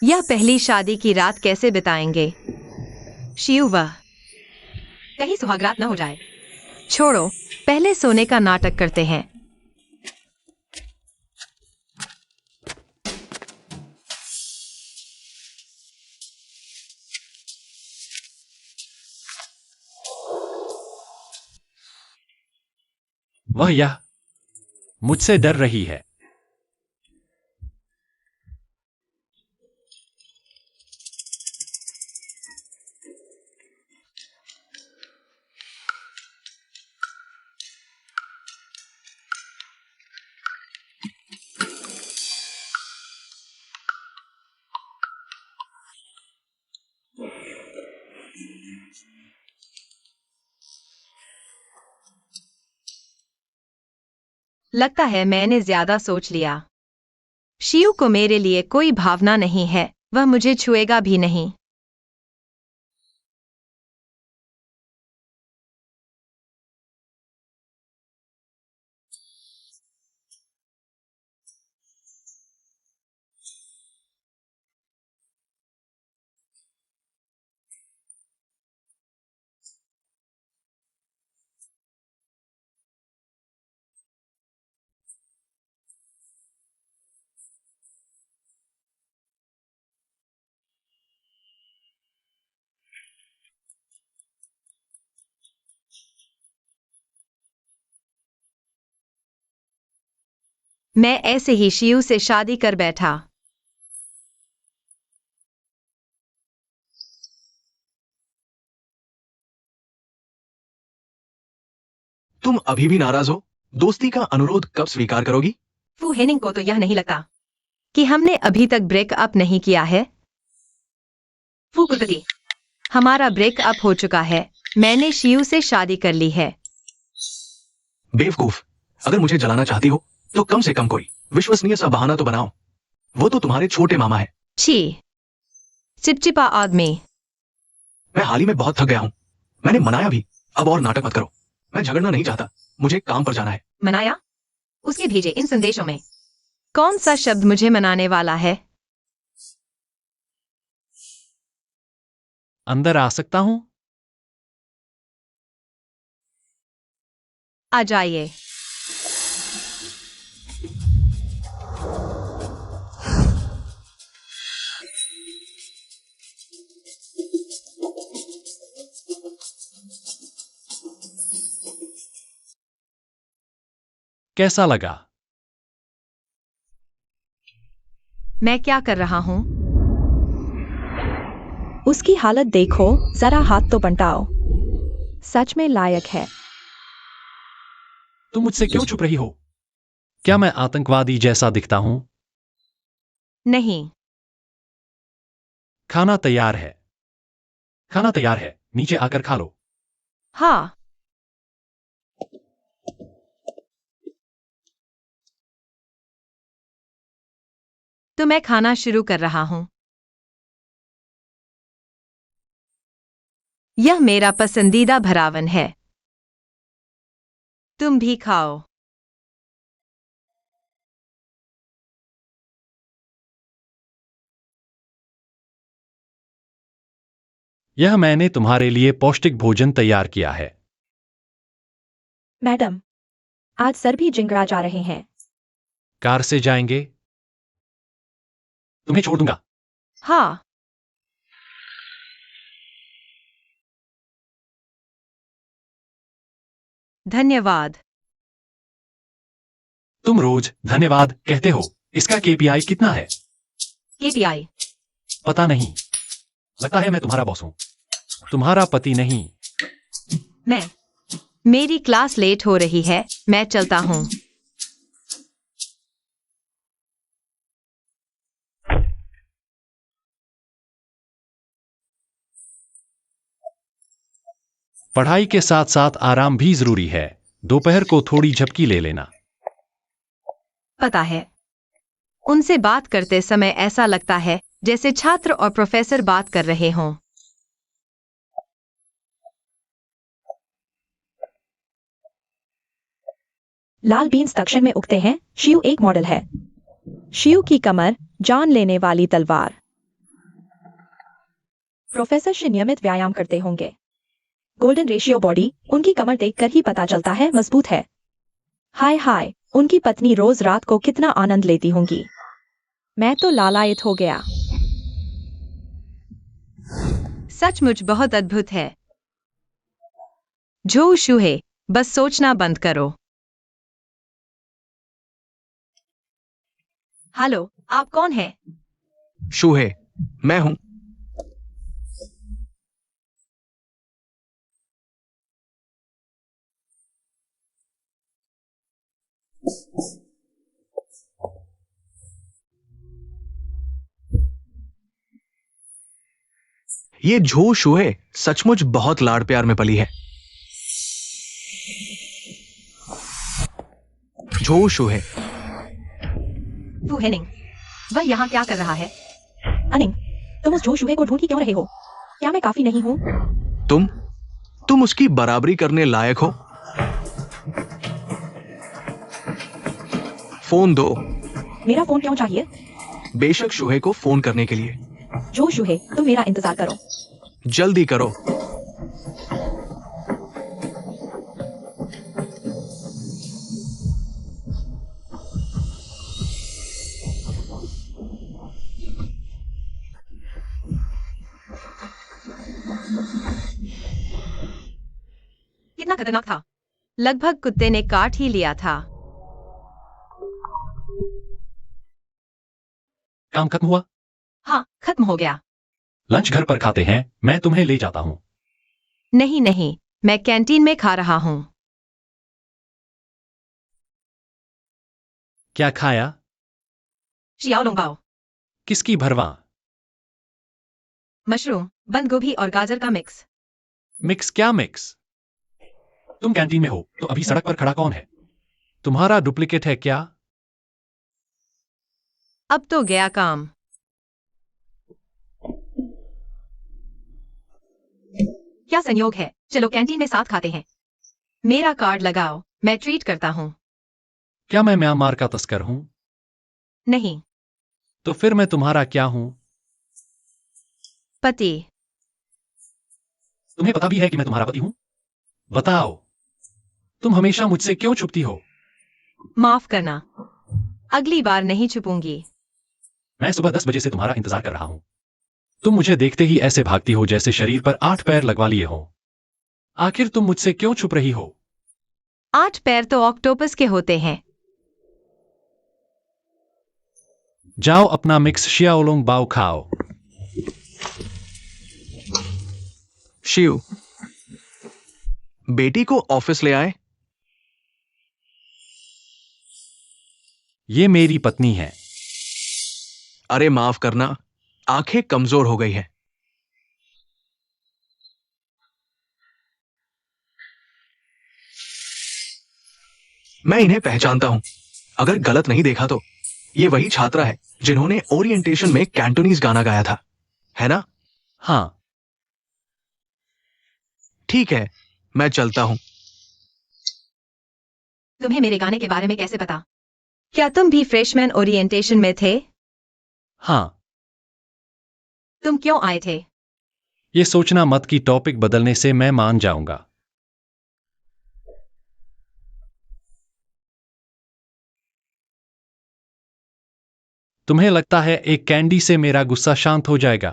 यह पहली शादी की रात कैसे बिताएंगे? शिव, वह कहीं सुहागरात न हो जाए। छोड़ो, पहले सोने का नाटक करते हैं। वह यह मुझसे डर रही है। लगता है मैंने ज्यादा सोच लिया। शिव को मेरे लिए कोई भावना नहीं है, वह मुझे छुएगा भी नहीं। मैं ऐसे ही शिव से शादी कर बैठा। तुम अभी भी नाराज हो? दोस्ती का अनुरोध कब स्वीकार करोगी? फू हेनिंग को तो यह नहीं लगता कि हमने अभी तक ब्रेकअप नहीं किया है। फू कुर्तती। हमारा ब्रेकअप हो चुका है। मैंने शिव से शादी कर ली है। बेवकूफ, अगर मुझे जलाना चाहती हो तो कम से कम कोई विश्वसनीय सा बहाना तो बनाओ। वो तो तुम्हारे छोटे मामा है। छी, चिपचिपा आदमी। मैं हाल ही में बहुत थक गया हूँ। मैंने मनाया भी। अब और नाटक मत करो। मैं झगड़ना नहीं चाहता, मुझे काम पर जाना है। मनाया? उसके भेजे इन संदेशों में कौन सा शब्द मुझे मनाने वाला है? अंदर आ सकता हूं? आ जाइए। कैसा लगा? मैं क्या कर रहा हूँ? उसकी हालत देखो, जरा हाथ तो बंटाओ। सच में लायक है। तुम मुझसे क्यों छुप रही हो? क्या मैं आतंकवादी जैसा दिखता हूं? नहीं। खाना तैयार है। खाना तैयार है, नीचे आकर खा लो। हाँ। तो मैं खाना शुरू कर रहा हूँ। यह मेरा पसंदीदा भरावन है। तुम भी खाओ। यह मैंने तुम्हारे लिए पौष्टिक भोजन तैयार किया है। मैडम, आज सर भी जिंगड़ा जा रहे हैं। कार से जाएंगे? तुम्हें छोड़ दूंगा। हाँ। धन्यवाद। तुम रोज धन्यवाद कहते हो। इसका केपीआई कितना है? KPI पता नहीं। लगता है मैं तुम्हारा बॉस हूं, तुम्हारा पति नहीं। मैं मेरी क्लास लेट हो रही है, मैं चलता हूँ। पढ़ाई के साथ साथ आराम भी जरूरी है। दोपहर को थोड़ी झपकी ले लेना। पता है, उनसे बात करते समय ऐसा लगता है जैसे छात्र और प्रोफेसर बात कर रहे हों। लाल बीन्स दक्षिण में उगते हैं। शिव एक मॉडल है। शिव की कमर, जान लेने वाली तलवार। प्रोफेसर श्री नियमित व्यायाम करते होंगे। गोल्डन रेशियो बॉडी उनकी कमर देखकर ही पता चलता है मजबूत है। हाय हाय, उनकी पत्नी रोज रात को कितना आनंद लेती होंगी। मैं तो लालायित हो गया। सचमुच बहुत अद्भुत है। जो शूहे, बस सोचना बंद करो। हेलो, आप कौन हैं? शूहे, मैं हूं। ये झो शूहे सचमुच बहुत लाड़ प्यार में पली है। झो शूहे। फू हेनिंग, वह यहाँ क्या कर रहा है? अनिंग, तुम उस जो शूहे को ढूंढ ही क्यों रहे हो? क्या मैं काफी नहीं हूँ? तुम उसकी बराबरी करने लायक हो। फोन दो। मेरा फोन क्यों चाहिए? बेशक शूहे को फोन करने के लिए। जो शूहे, तुम मेरा इंतजार करो। जल्दी करो। कितना खतरनाक था। लगभग कुत्ते ने काट ही लिया था। काम खत्म हुआ? हाँ, खत्म हो गया। लंच घर पर खाते हैं, मैं तुम्हें ले जाता हूँ। नहीं नहीं, मैं कैंटीन में खा रहा हूँ। क्या खाया? शियाओलोंबाओ, किसकी भरवा? मशरूम, बंद गोभी और गाजर का मिक्स। मिक्स क्या मिक्स? तुम कैंटीन में हो तो अभी सड़क पर खड़ा कौन है? तुम्हारा डुप्लीकेट है क्या? अब तो गया काम। क्या संयोग है, चलो कैंटीन में साथ खाते हैं। मेरा कार्ड लगाओ, मैं ट्रीट करता हूँ। क्या मैं म्यांमार का तस्कर हूं? नहीं। तो फिर मैं तुम्हारा क्या हूं? पति। तुम्हें पता भी है कि मैं तुम्हारा पति हूं? बताओ, तुम हमेशा मुझसे क्यों छुपती हो? माफ करना, अगली बार नहीं छुपूंगी। मैं सुबह 10 बजे से तुम्हारा इंतजार कर रहा हूं। तुम मुझे देखते ही ऐसे भागती हो जैसे शरीर पर 8 पैर लगवा लिए हो। आखिर तुम मुझसे क्यों छुप रही हो? 8 पैर तो ऑक्टोपस के होते हैं। जाओ अपना मिक्स शियाओलोंग बाओ खाओ। शिव, बेटी को ऑफिस ले आए। ये मेरी पत्नी है। अरे माफ करना, आंखें कमजोर हो गई हैं। मैं इन्हें पहचानता हूं। अगर गलत नहीं देखा तो ये वही छात्रा है जिन्होंने ओरिएंटेशन में कैंटोनीज गाना गाया था, है ना? हाँ। ठीक है, मैं चलता हूं। तुम्हें मेरे गाने के बारे में कैसे पता? क्या तुम भी फ्रेशमैन ओरिएंटेशन में थे? हाँ। तुम क्यों आए थे? ये सोचना मत कि टॉपिक बदलने से मैं मान जाऊंगा। तुम्हें लगता है एक कैंडी से मेरा गुस्सा शांत हो जाएगा?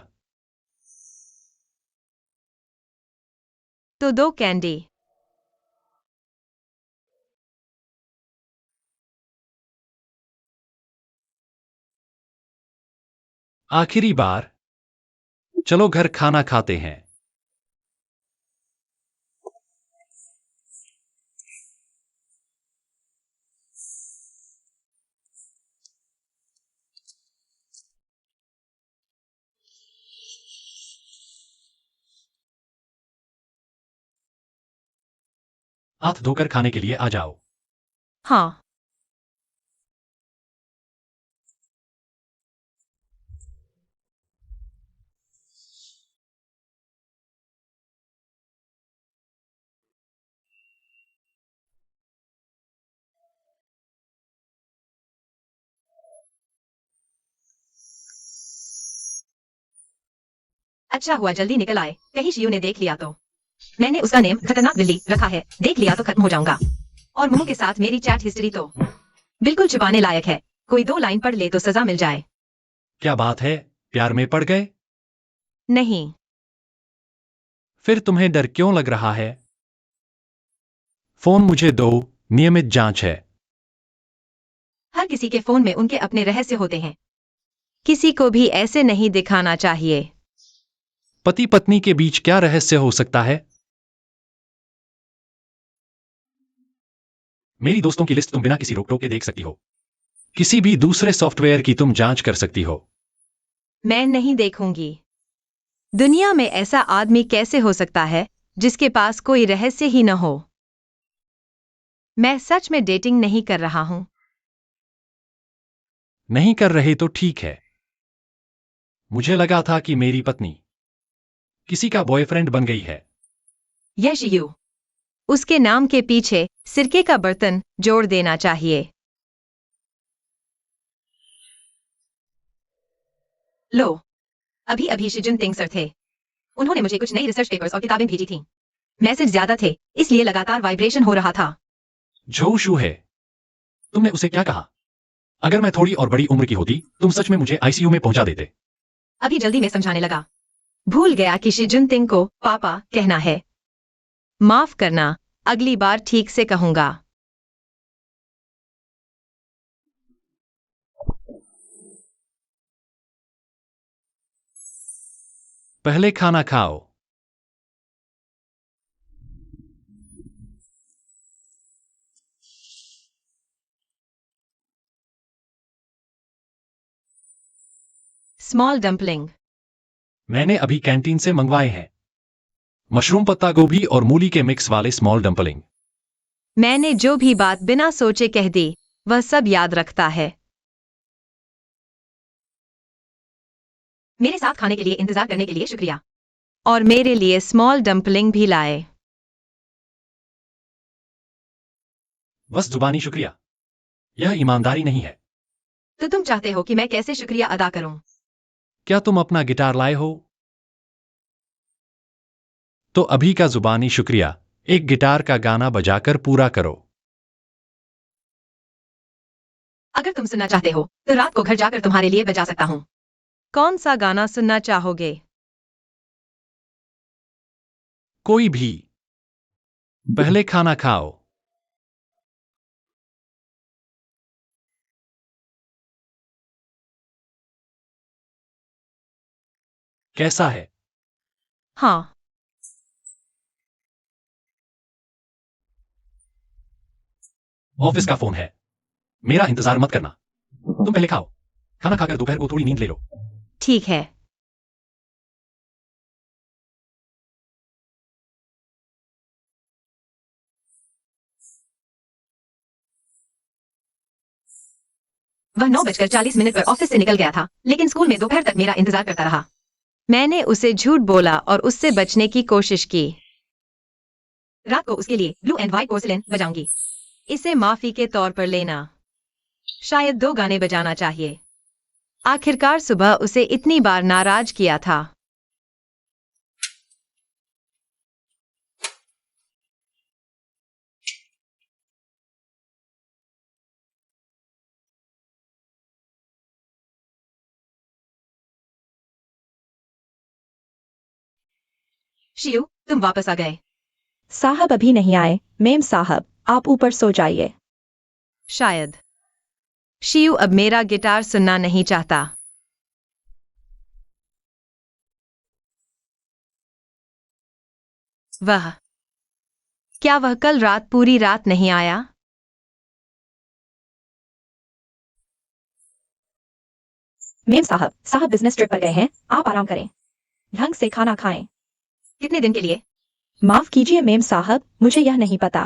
तो 2 कैंडी। आखिरी बार। चलो घर खाना खाते हैं। हाथ धोकर खाने के लिए आ जाओ। हाँ। अच्छा हुआ जल्दी निकल आए, कहीं शियू ने देख लिया तो। मैंने उसका नेम खतरनाक बिल्ली रखा है, देख लिया तो खत्म हो जाऊंगा। और मुंह के साथ मेरी चैट हिस्ट्री तो बिल्कुल छुपाने लायक है, कोई 2 लाइन पढ़ ले तो सजा मिल जाए। क्या बात है, प्यार में पड़ गए? नहीं। फिर तुम्हें डर क्यों लग रहा है? फोन मुझे दो, नियमित जांच है। हर किसी के फोन में उनके अपने रहस्य होते हैं। किसी को भी ऐसे नहीं दिखाना चाहिए। पति पत्नी के बीच क्या रहस्य हो सकता है? मेरी दोस्तों की लिस्ट तुम बिना किसी रोक टोक के देख सकती हो। किसी भी दूसरे सॉफ्टवेयर की तुम जांच कर सकती हो। मैं नहीं देखूंगी। दुनिया में ऐसा आदमी कैसे हो सकता है जिसके पास कोई रहस्य ही न हो? मैं सच में डेटिंग नहीं कर रहा हूं। नहीं कर रहे तो ठीक है। मुझे लगा था कि मेरी पत्नी किसी का बॉयफ्रेंड बन गई है। यह शियू। उसके नाम के पीछे सिरके का बर्तन जोड़ देना चाहिए। लो, अभी अभी शिजुन तिंग सर थे। उन्होंने मुझे कुछ नई रिसर्च पेपर्स और किताबें भेजी थीं। मैसेज ज्यादा थे, इसलिए लगातार वाइब्रेशन हो रहा था। जो शू है। तुमने उसे क्या कहा? अगर मैं थोड़ी और बड़ी उम्र की होती, तुम सच में मुझे आईसीयू में पहुंचा देते। अभी जल्दी में समझाने लगा। भूल गया कि शिजुन तिंग को पापा कहना है। माफ करना, अगली बार ठीक से कहूंगा। पहले खाना खाओ। Small dumpling. मैंने अभी कैंटीन से मंगवाए हैं। मशरूम, पत्ता गोभी और मूली के मिक्स वाले स्मॉल डम्पलिंग। मैंने जो भी बात बिना सोचे कह दी, वह सब याद रखता है। मेरे साथ खाने के लिए इंतजार करने के लिए शुक्रिया। और मेरे लिए स्मॉल डम्पलिंग भी लाए। बस जुबानी शुक्रिया। यह ईमानदारी नहीं है। तो तुम चाहते हो कि मैं कैसे शुक्रिया अदा करूं? क्या तुम अपना गिटार लाए हो? तो अभी का जुबानी शुक्रिया एक गिटार का गाना बजाकर पूरा करो। अगर तुम सुनना चाहते हो तो रात को घर जाकर तुम्हारे लिए बजा सकता हूं। कौन सा गाना सुनना चाहोगे? कोई भी। पहले खाना खाओ। कैसा है? हाँ। ऑफिस का फोन है। मेरा इंतजार मत करना। तुम पहले खाओ। खाना खाकर दोपहर को थोड़ी नींद ले लो। ठीक है। वह 9:40 पर ऑफिस से निकल गया था, लेकिन स्कूल में दोपहर तक मेरा इंतजार करता रहा। मैंने उसे झूठ बोला और उससे बचने की कोशिश की। रात को उसके लिए ब्लू एंड व्हाइट पोर्सिलेन बजाऊंगी। इसे माफी के तौर पर लेना। शायद 2 गाने बजाना चाहिए। आखिरकार सुबह उसे इतनी बार नाराज किया था। शियू, तुम वापस आ गए। साहब अभी नहीं आए। मेम साहब, आप ऊपर सो जाइए। शायद। शियू अब मेरा गिटार सुनना नहीं चाहता। वह क्या वह कल रात पूरी रात नहीं आया? मेम साहब, साहब बिजनेस ट्रिप पर गए हैं, आप आराम करें। ढंग से खाना खाएं। कितने दिन के लिए? माफ कीजिए मेम साहब, मुझे यह नहीं पता।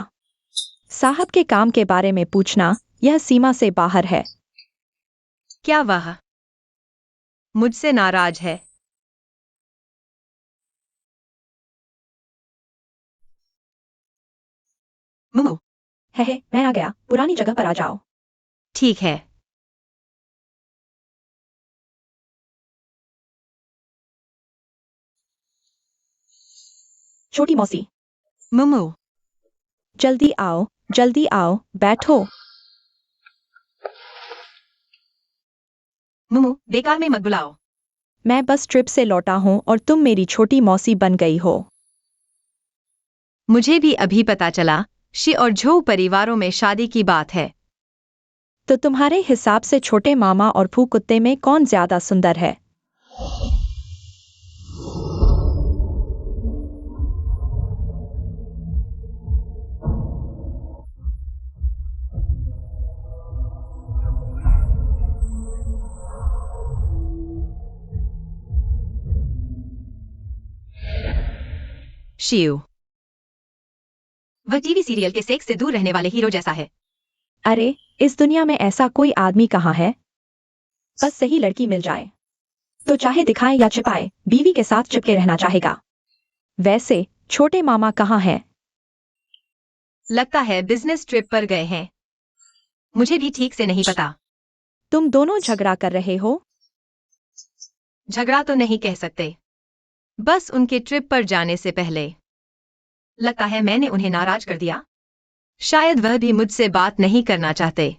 साहब के काम के बारे में पूछना यह सीमा से बाहर है। क्या वह मुझसे नाराज है? मुमु, है, मैं आ गया, पुरानी जगह पर आ जाओ। ठीक है। छोटी मौसी, मुमु, जल्दी आओ, बैठो। मुमु, बेकार में मत बुलाओ। मैं बस ट्रिप से लौटा हूँ और तुम मेरी छोटी मौसी बन गई हो। मुझे भी अभी पता चला, शी और झो परिवारों में शादी की बात है। तो तुम्हारे हिसाब से छोटे मामा और फू कुत्ते में कौन ज्यादा सुंदर है? शिव, वह टीवी सीरियल के सेक्स से दूर रहने वाले हीरो जैसा है। अरे, इस दुनिया में ऐसा कोई आदमी कहाँ है? बस सही लड़की मिल जाए तो चाहे दिखाए या छिपाए, बीवी के साथ चिपके रहना चाहेगा। वैसे छोटे मामा कहाँ हैं? लगता है बिजनेस ट्रिप पर गए हैं। मुझे भी ठीक से नहीं पता। तुम दोनों झगड़ा कर रहे हो? झगड़ा तो नहीं कह सकते, बस उनके ट्रिप पर जाने से पहले। लगता है मैंने उन्हें नाराज कर दिया। शायद वह भी मुझसे बात नहीं करना चाहते।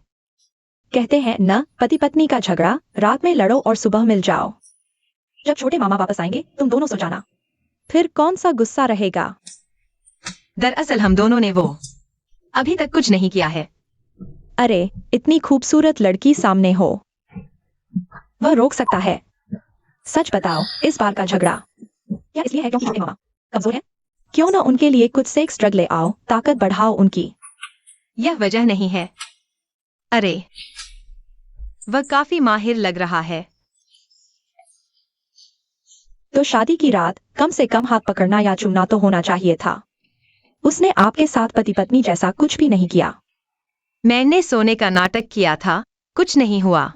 कहते हैं न, पति पत्नी का झगड़ा, रात में लड़ो और सुबह मिल जाओ। जब छोटे मामा वापस आएंगे तुम दोनों सो जाना। फिर कौन सा गुस्सा रहेगा? दरअसल हम दोनों ने वो अभी तक कुछ नहीं किया है। अरे, इतनी खूबसूरत लड़की सामने हो, वह रोक सकता है? सच बताओ, इस बार का झगड़ा क्या इसलिए है क्योंकि छोटे मामा कमजोर है? क्यों ना उनके लिए कुछ सेक्स ड्रग ले आओ, ताकत बढ़ाओ उनकी। यह वजह नहीं है। अरे, वह काफी माहिर लग रहा है। तो शादी की रात कम से कम हाथ पकड़ना या चूमना तो होना चाहिए था। उसने आपके साथ पति पत्नी जैसा कुछ भी नहीं किया। मैंने सोने का नाटक किया था, कुछ नहीं हुआ।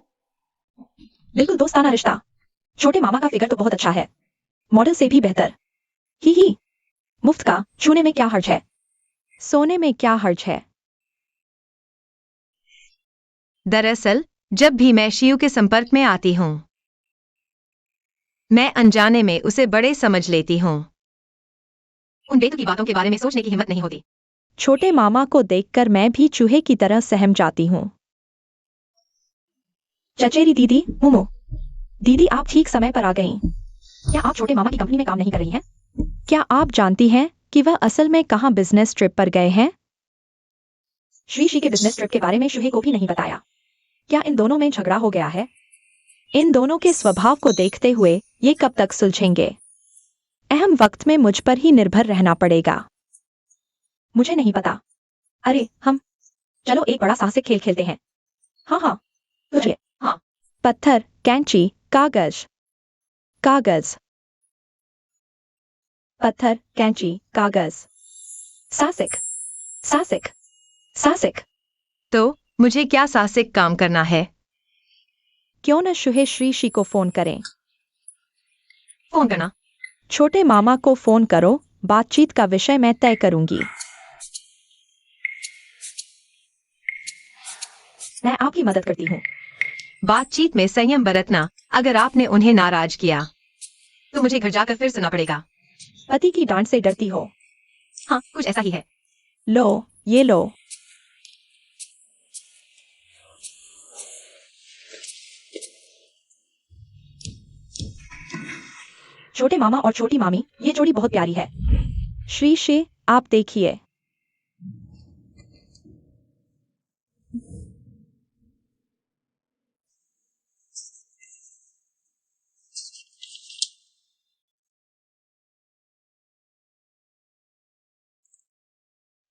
बिल्कुल दोस्ताना रिश्ता। छोटे मामा का फिगर तो बहुत अच्छा है, मॉडल से भी बेहतर। ही, मुफ्त का छूने में क्या हर्ज है? सोने में क्या हर्ज है? दरअसल जब भी मैं शिव के संपर्क में आती हूँ, मैं अनजाने में उसे बड़े समझ लेती हूँ। उन बेतुकी बातों के बारे में सोचने की हिम्मत नहीं होती। छोटे मामा को देखकर मैं भी चूहे की तरह सहम जाती हूँ। चचेरी दीदी, मोमो दीदी, आप ठीक समय पर आ गईं। क्या आप छोटे मामा की कंपनी में काम नहीं कर रही हैं? क्या आप जानती हैं कि वह असल में कहाँ बिजनेस ट्रिप पर गए हैं? श्री के बिजनेस ट्रिप के बारे में शुहे को भी नहीं बताया। क्या इन दोनों में झगड़ा हो गया है? इन दोनों के स्वभाव को देखते हुए ये कब तक सुलझेंगे? अहम वक्त में मुझ पर ही निर्भर रहना पड़ेगा। मुझे नहीं पता। अरे, हम चलो एक बड़ा साहसिक खेल खेलते हैं। हाँ, तुझे। हाँ। पत्थर, कैंची, कागज। कागज, पत्थर, कैंची, कागज। साहसिक, साहसिक, साहसिक। तो मुझे क्या साहसिक काम करना है? क्यों न शुहे श्री को फोन करें? फोन करना। छोटे मामा को फोन करो, बातचीत का विषय मैं तय करूंगी। मैं आपकी मदद करती हूँ। बातचीत में संयम बरतना। अगर आपने उन्हें नाराज किया तो मुझे घर जाकर फिर सुनना पड़ेगा। पति की डांट से डरती हो? हाँ, कुछ ऐसा ही है। लो, ये लो। छोटे मामा और छोटी मामी, ये जोड़ी बहुत प्यारी है। श्री, आप देखिए।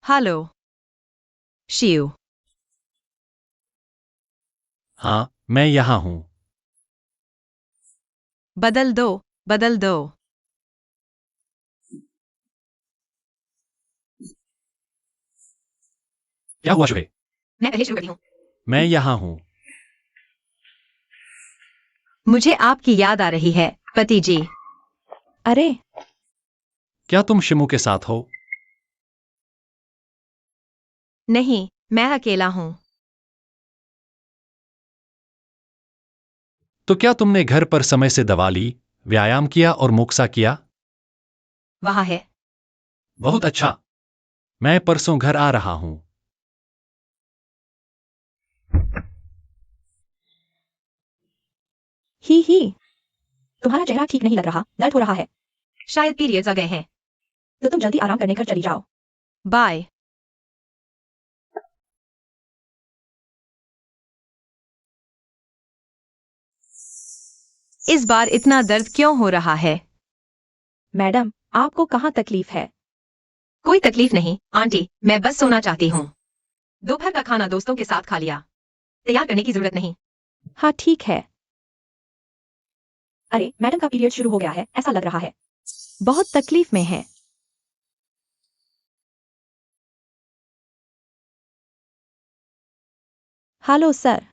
हेलो शिव। हाँ, मैं यहाँ हूँ। बदल दो, बदल दो। क्या हुआ शुभे? मैं पहले शुरू करती हूँ। मैं यहाँ हूँ। मुझे आपकी याद आ रही है, पति जी। अरे, क्या तुम शिमू के साथ हो? नहीं, मैं अकेला हूँ। तो क्या तुमने घर पर समय से दवा ली, व्यायाम किया और मोक्सा किया? वहाँ है। बहुत अच्छा। मैं परसों घर आ रहा हूं। ही तुम्हारा चेहरा ठीक नहीं लग रहा, दर्द हो रहा है। शायद पीरियड्स आ गए हैं। तो तुम जल्दी आराम करने घर चली जाओ। बाय। इस बार इतना दर्द क्यों हो रहा है? मैडम, आपको कहाँ तकलीफ है? कोई तकलीफ नहीं आंटी, मैं बस सोना चाहती हूँ। दोपहर का खाना दोस्तों के साथ खा लिया। तैयार करने की जरूरत नहीं। हाँ ठीक है। अरे मैडम का पीरियड शुरू हो गया है, ऐसा लग रहा है। बहुत तकलीफ में है। Hello sir.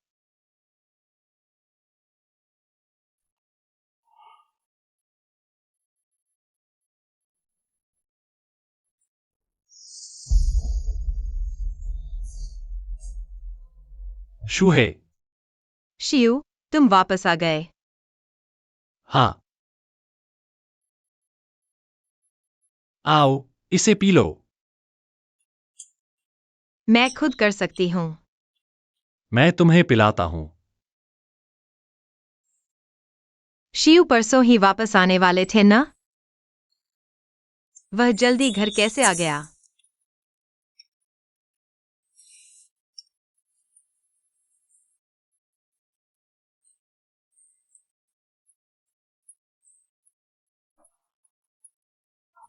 शूहे। शिव, तुम वापस आ गए। हाँ। आओ, इसे पी लो। मैं खुद कर सकती हूँ। मैं तुम्हें पिलाता हूं। शिव परसों ही वापस आने वाले थे ना? वह जल्दी घर कैसे आ गया?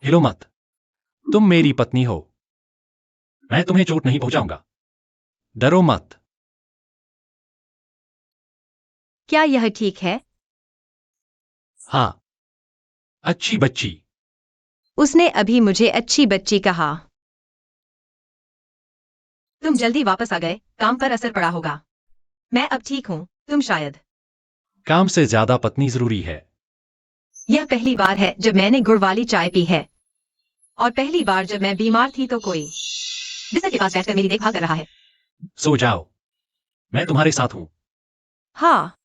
हिलो मत। तुम मेरी पत्नी हो। मैं तुम्हें चोट नहीं पहुंचाऊंगा। डरो मत। क्या यह ठीक है? हाँ। अच्छी बच्ची। उसने अभी मुझे अच्छी बच्ची कहा। तुम जल्दी वापस आ गए, काम पर असर पड़ा होगा। मैं अब ठीक हूँ, तुम शायद। काम से ज्यादा पत्नी जरूरी है। यह पहली बार है जब मैंने गुड़ वाली चाय पी है। और पहली बार जब मैं बीमार थी तो कोई बिस्तर के पास बैठकर मेरी देखभाल कर रहा है। सो जाओ। मैं तुम्हारे साथ हूं। हाँ।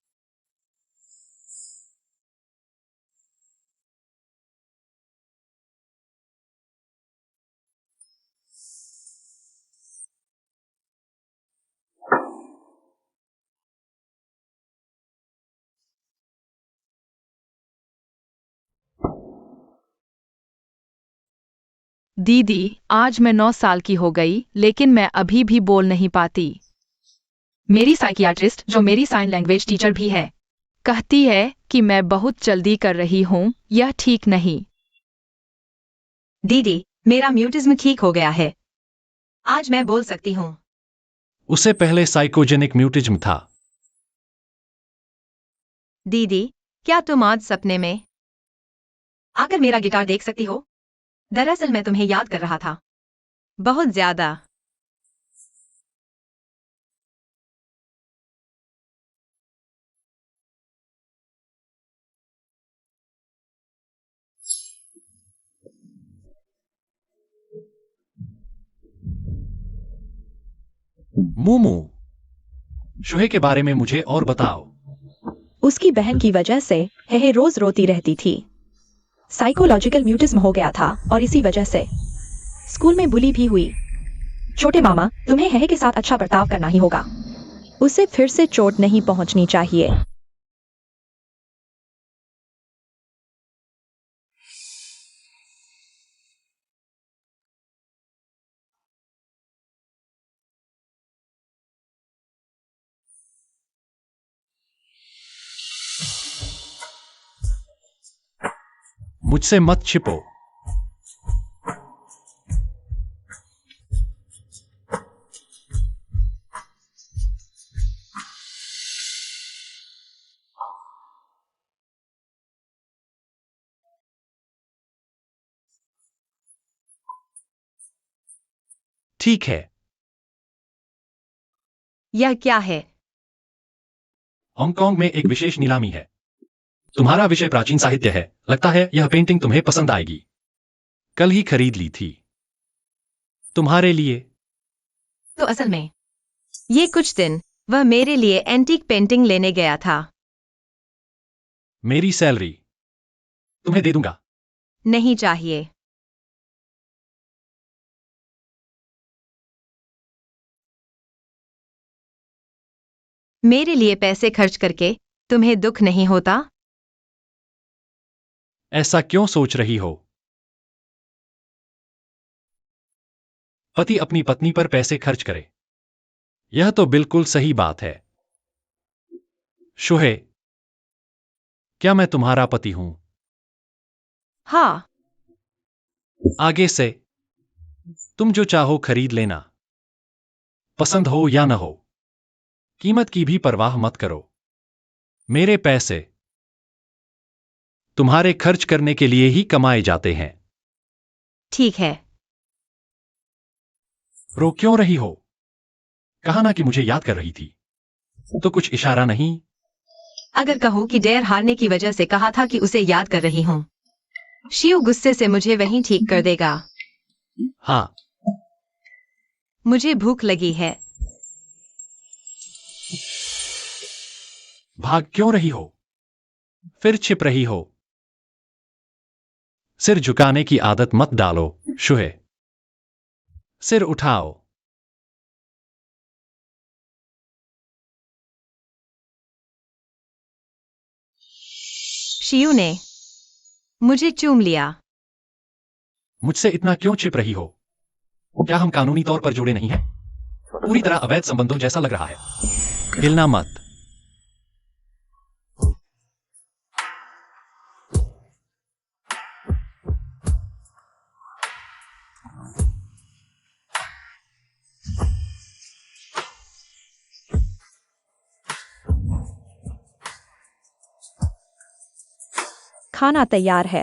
दीदी, आज मैं 9 साल की हो गई, लेकिन मैं अभी भी बोल नहीं पाती। मेरी साइकियाट्रिस्ट, जो मेरी साइन लैंग्वेज टीचर भी है, कहती है कि मैं बहुत जल्दी कर रही हूँ, यह ठीक नहीं। दीदी, मेरा म्यूटिज्म ठीक हो गया है। आज मैं बोल सकती हूँ। उससे पहले साइकोजेनिक म्यूटिज्म था। दीदी, क्या तुम आज सपने में? आकर मेरा गिटार देख सकती हो? दरअसल मैं तुम्हें याद कर रहा था। बहुत ज्यादा। मूमू। शोहे के बारे में मुझे और बताओ। उसकी बहन की वजह से हेहे रोज रोती रहती थी। साइकोलॉजिकल म्यूटिज्म हो गया था और इसी वजह से स्कूल में बुली भी हुई। छोटे मामा, तुम्हें हेहे के साथ अच्छा बर्ताव करना ही होगा। उसे फिर से चोट नहीं पहुंचनी चाहिए। मुझसे मत छिपो। ठीक है। यह क्या है? हांगकांग में एक विशेष नीलामी है। तुम्हारा विषय प्राचीन साहित्य है, लगता है यह पेंटिंग तुम्हें पसंद आएगी। कल ही खरीद ली थी। तुम्हारे लिए। तो असल में ये कुछ दिन वह मेरे लिए एंटीक पेंटिंग लेने गया था। मेरी सैलरी तुम्हें दे दूंगा। नहीं चाहिए। मेरे लिए पैसे खर्च करके तुम्हें दुख नहीं होता? ऐसा क्यों सोच रही हो? पति अपनी पत्नी पर पैसे खर्च करे, यह तो बिल्कुल सही बात है। शुहे, क्या मैं तुम्हारा पति हूं? हाँ। आगे से तुम जो चाहो खरीद लेना, पसंद हो या न हो, कीमत की भी परवाह मत करो। मेरे पैसे तुम्हारे खर्च करने के लिए ही कमाए जाते हैं। ठीक है। रो क्यों रही हो? कहा ना कि मुझे याद कर रही थी, तो कुछ इशारा नहीं? अगर कहो कि डेयर हारने की वजह से कहा था कि उसे याद कर रही हूँ, शिव गुस्से से मुझे वहीं ठीक कर देगा। हाँ। मुझे भूख लगी है। भाग क्यों रही हो? फिर छिप रही हो? सिर झुकाने की आदत मत डालो, शुहे। सिर उठाओ। शियू ने मुझे चूम लिया। मुझसे इतना क्यों छिप रही हो? क्या हम कानूनी तौर पर जुड़े नहीं हैं? पूरी तरह अवैध संबंधों जैसा लग रहा है। हिलना मत। खाना तैयार है।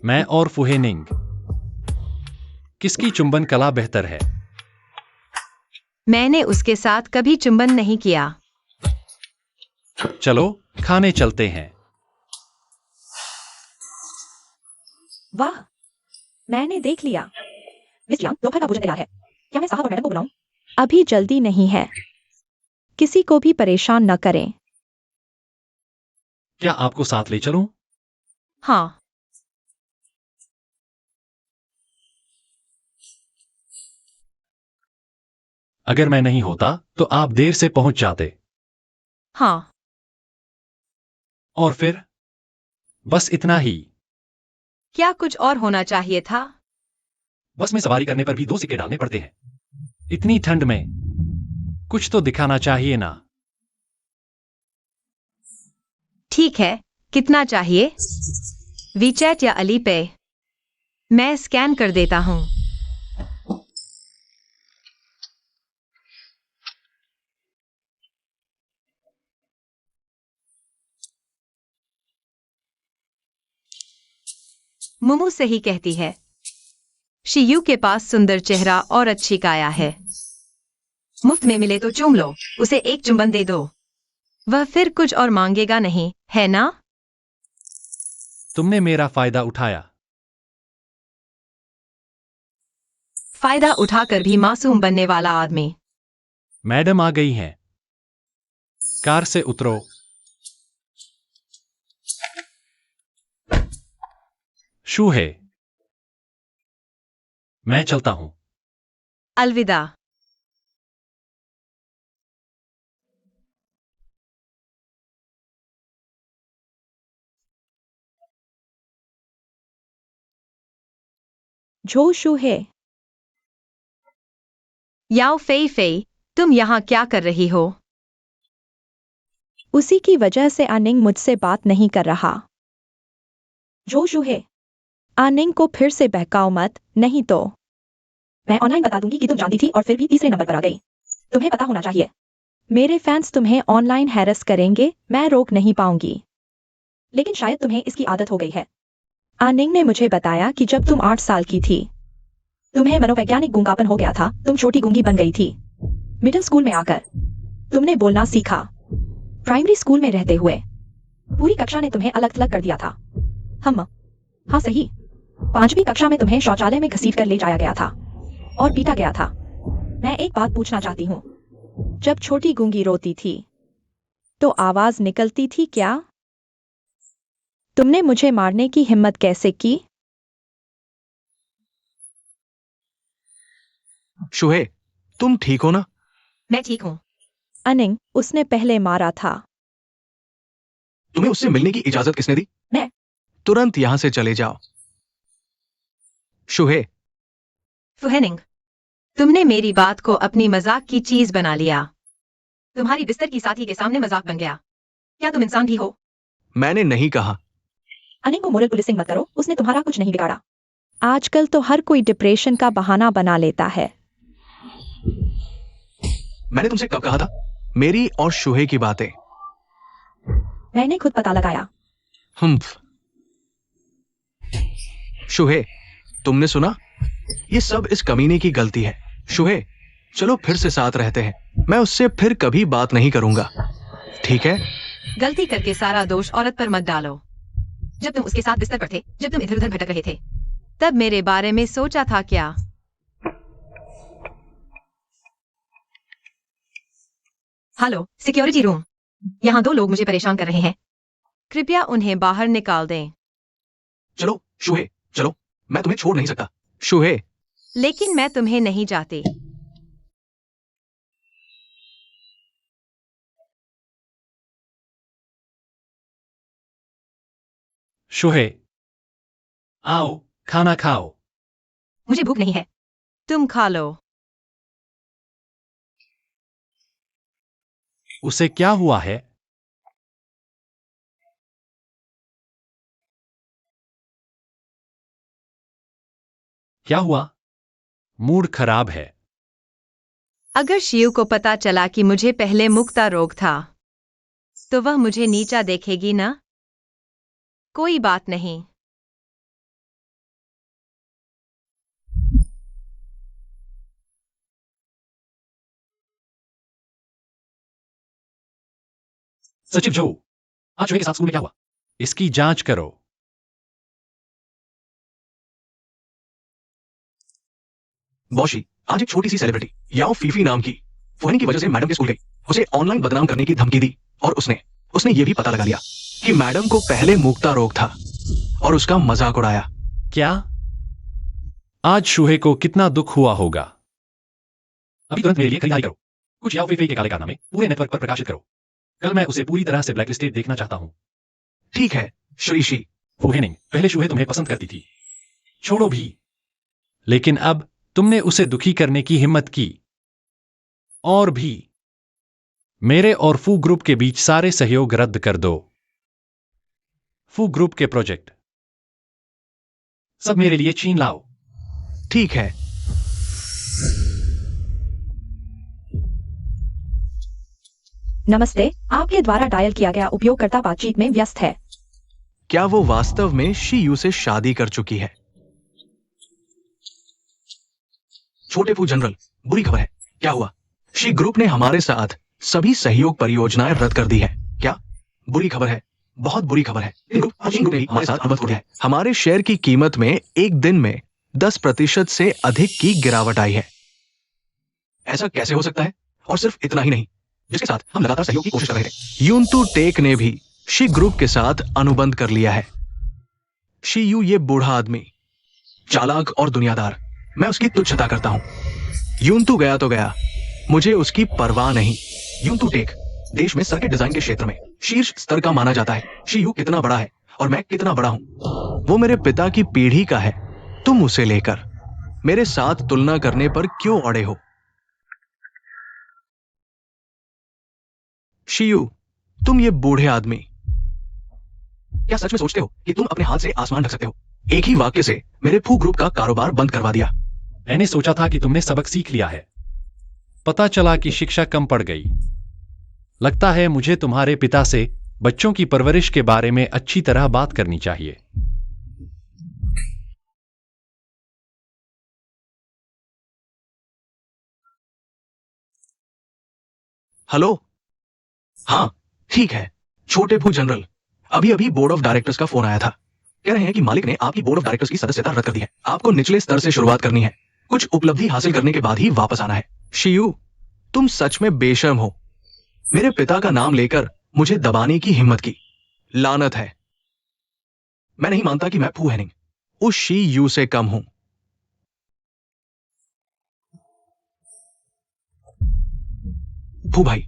मैं और फुहेनिंग, किसकी चुंबन कला बेहतर है? मैंने उसके साथ कभी चुंबन नहीं किया। चलो खाने चलते हैं। वाह, मैंने देख लिया। मिस यांग, दोपहर का भोजन तैयार है। क्या मैं साहब और मैडम को बुलाऊं? अभी जल्दी नहीं है। किसी को भी परेशान न करें। क्या आपको साथ ले चलूं? हाँ। अगर मैं नहीं होता तो आप देर से पहुंच जाते। हाँ। और फिर बस इतना ही। क्या कुछ और होना चाहिए था? बस में सवारी करने पर भी 2 सिक्के डालने पड़ते हैं। इतनी ठंड में कुछ तो दिखाना चाहिए ना। ठीक है, कितना चाहिए? वीचैट या अली पे? मैं स्कैन कर देता हूं। मुमू सही कहती है। शियू के पास सुंदर चेहरा और अच्छी काया है। मुफ्त में मिले तो चूम लो, उसे एक चुंबन दे दो। वह फिर कुछ और मांगेगा नहीं, है ना? तुमने मेरा फायदा उठाया। फायदा उठाकर भी मासूम बनने वाला आदमी। मैडम आ गई हैं। कार से उतरो। शूहे, मैं चलता हूं। अलविदा। झोशु है। याओ फेई फेई, तुम यहाँ क्या कर रही हो? उसी की वजह से आनिंग मुझसे बात नहीं कर रहा। जोशु है। आनिंग को फिर से बहकाओ मत, नहीं तो मैं ऑनलाइन बता दूंगी कि तुम जानती थी और फिर भी तीसरे नंबर पर आ गई। तुम्हें पता होना चाहिए। मेरे फैंस तुम्हें ऑनलाइन हैरेस करेंगे, मैं रोक नहीं पाऊंगी। लेकिन शायद तुम्हें इसकी आदत हो गई है। आनिंग ने मुझे बताया कि जब तुम 8 साल की थी, तुम्हें मनोवैज्ञानिक गूंगापन हो गया था, तुम छोटी गूंगी बन गई थी। मिडिल स्कूल में आकर तुमने बोलना सीखा। प्राइमरी स्कूल में रहते हुए पूरी कक्षा ने तुम्हें अलग थलग कर दिया था। हाँ सही। 5वीं कक्षा में तुम्हें शौचालय में घसीट कर ले जाया गया था और पीटा गया था। मैं एक बात पूछना चाहती हूँ, जब छोटी गूंगी रोती थी तो आवाज निकलती थी क्या? तुमने मुझे मारने की हिम्मत कैसे की? शुहे, तुम ठीक हो ना? मैं ठीक हूँ। अनिंग, उसने पहले मारा था। तुम्हें उससे मिलने की इजाजत किसने दी? मैं। तुरंत यहां से चले जाओ। शुहे, फुहेनिंग, तुमने मेरी बात को अपनी मजाक की चीज बना लिया। तुम्हारी बिस्तर की साथी के सामने मजाक बन गया। क्या तुम इंसान भी हो? मैंने नहीं कहा। अनिंग को मोरल पुलिसिंग मत करो, उसने तुम्हारा कुछ नहीं बिगाड़ा। आजकल तो हर कोई डिप्रेशन का बहाना बना लेता है। मैंने तुमसे कब कहा था? मेरी और शुहे की बातें। मैंने खुद पता लगाया। हम्फ। शुहे, तुमने सुना? ये सब इस कमीने की गलती है। शुहे, चलो फिर से साथ रहते हैं। मैं उससे फिर कभी बात नहीं करूंगा, ठीक है? गलती करके सारा दोष औरत पर मत डालो। जब तुम उसके साथ बिस्तर पर थे, जब तुम इधर उधर भटक रहे थे, तब मेरे बारे में सोचा था क्या? Hello, security room. यहाँ 2 लोग मुझे परेशान कर रहे हैं। कृपया उन्हें बाहर निकाल दें। चलो शुहे, चलो। मैं तुम्हें छोड़ नहीं सकता। शुहे, लेकिन मैं तुम्हें नहीं चाहती। शुहे, आओ, खाना खाओ। मुझे भूख नहीं है। तुम खा लो। उसे क्या हुआ है? क्या हुआ? मूड खराब है। अगर शिव को पता चला कि मुझे पहले मुक्ता रोग था, तो वह मुझे नीचा देखेगी ना? कोई बात नहीं। सचिव जो, आज शुहे के साथ स्कूल में क्या हुआ? इसकी जांच करो। बॉशी, आज एक छोटी सी सेलिब्रिटी याओ फीफी नाम की फुहेनिंग की वजह से मैडम के स्कूल गई, उसे ऑनलाइन बदनाम करने की धमकी दी और उसने उसने ये भी पता लगा लिया कि मैडम को पहले मुक्ता रोग था और उसका मजाक उड़ाया। क्या? आज शुहे को कितना दुख हुआ होगा। अभी तुरंत मेरे लिए खरीदारी करो। कुछ याओ फीफी के काले कारनामे पूरे नेटवर्क पर प्रकाशित करो। कल मैं उसे पूरी तरह से ब्लैकलिस्टेड देखना चाहता हूं। ठीक है श्रीशी। फुहेनिंग, पहले शुहे तुम्हें पसंद करती थी, छोड़ो भी। लेकिन अब तुमने उसे दुखी करने की हिम्मत की। और भी। मेरे और फू ग्रुप के बीच सारे सहयोग रद्द कर दो। फू ग्रुप के प्रोजेक्ट सब मेरे लिए छीन लाओ। ठीक है। नमस्ते, आपके द्वारा डायल किया गया उपयोगकर्ता बातचीत में व्यस्त है। क्या वो वास्तव में शी यू से शादी कर चुकी है? छोटे फू जनरल, बुरी खबर है। क्या हुआ? शी ग्रुप ने हमारे साथ सभी सहयोग परियोजनाएं रद्द कर दी है। क्या? बुरी खबर है, बहुत बुरी खबर है। शी ग्रुप ने हमारे साथ अनुबंध तोड़ दिया है। हमारे शेयर की कीमत में एक दिन में 10% से अधिक की गिरावट आई है। ऐसा कैसे हो सकता है? और सिर्फ इतना ही नहीं, जिसके साथ हम लगातार सहयोग की कोशिश कर रहे थे, यूनतू टेक ने भी शी ग्रुप के साथ अनुबंध कर लिया है। शी यू ये बूढ़ा आदमी, चालाक और दुनियादार, मैं उसकी तुच्छता करता हूं। यूनतू गया तो गया, मुझे उसकी परवाह नहीं। यूनतू टेक देश में सर्किट डिजाइन के क्षेत्र में शीर्ष स्तर का माना जाता है। शी यू कितना बड़ा है और मैं कितना बड़ा हूं। वो मेरे पिता की पीढ़ी का है। तुम उसे लेकर मेरे साथ तुलना करने पर क्यों अड़े हो? शियू, तुम ये बूढ़े आदमी, क्या सच में सोचते हो कि तुम अपने हाथ से आसमान ढक सकते हो? एक ही वाक्य से मेरे फू ग्रुप का कारोबार बंद करवा दिया। मैंने सोचा था कि तुमने सबक सीख लिया है। पता चला कि शिक्षा कम पड़ गई। लगता है मुझे तुम्हारे पिता से बच्चों की परवरिश के बारे में अच्छी तरह बात करनी चाहिए। हेलो। हाँ, ठीक है। छोटे फू जनरल, अभी अभी बोर्ड ऑफ डायरेक्टर्स का फोन आया था। कह रहे हैं कि मालिक ने आपकी बोर्ड ऑफ डायरेक्टर्स की सदस्यता रद्द कर दी है। आपको निचले स्तर से शुरुआत करनी है। कुछ उपलब्धि हासिल करने के बाद ही वापस आना है। शियू, तुम सच में बेशर्म हो। मेरे पिता का नाम लेकर मुझे दबाने की हिम्मत की। लानत है। मैं नहीं मानता कि मैं फू हेनिंग उस शी यू से कम हूं। फू भाई,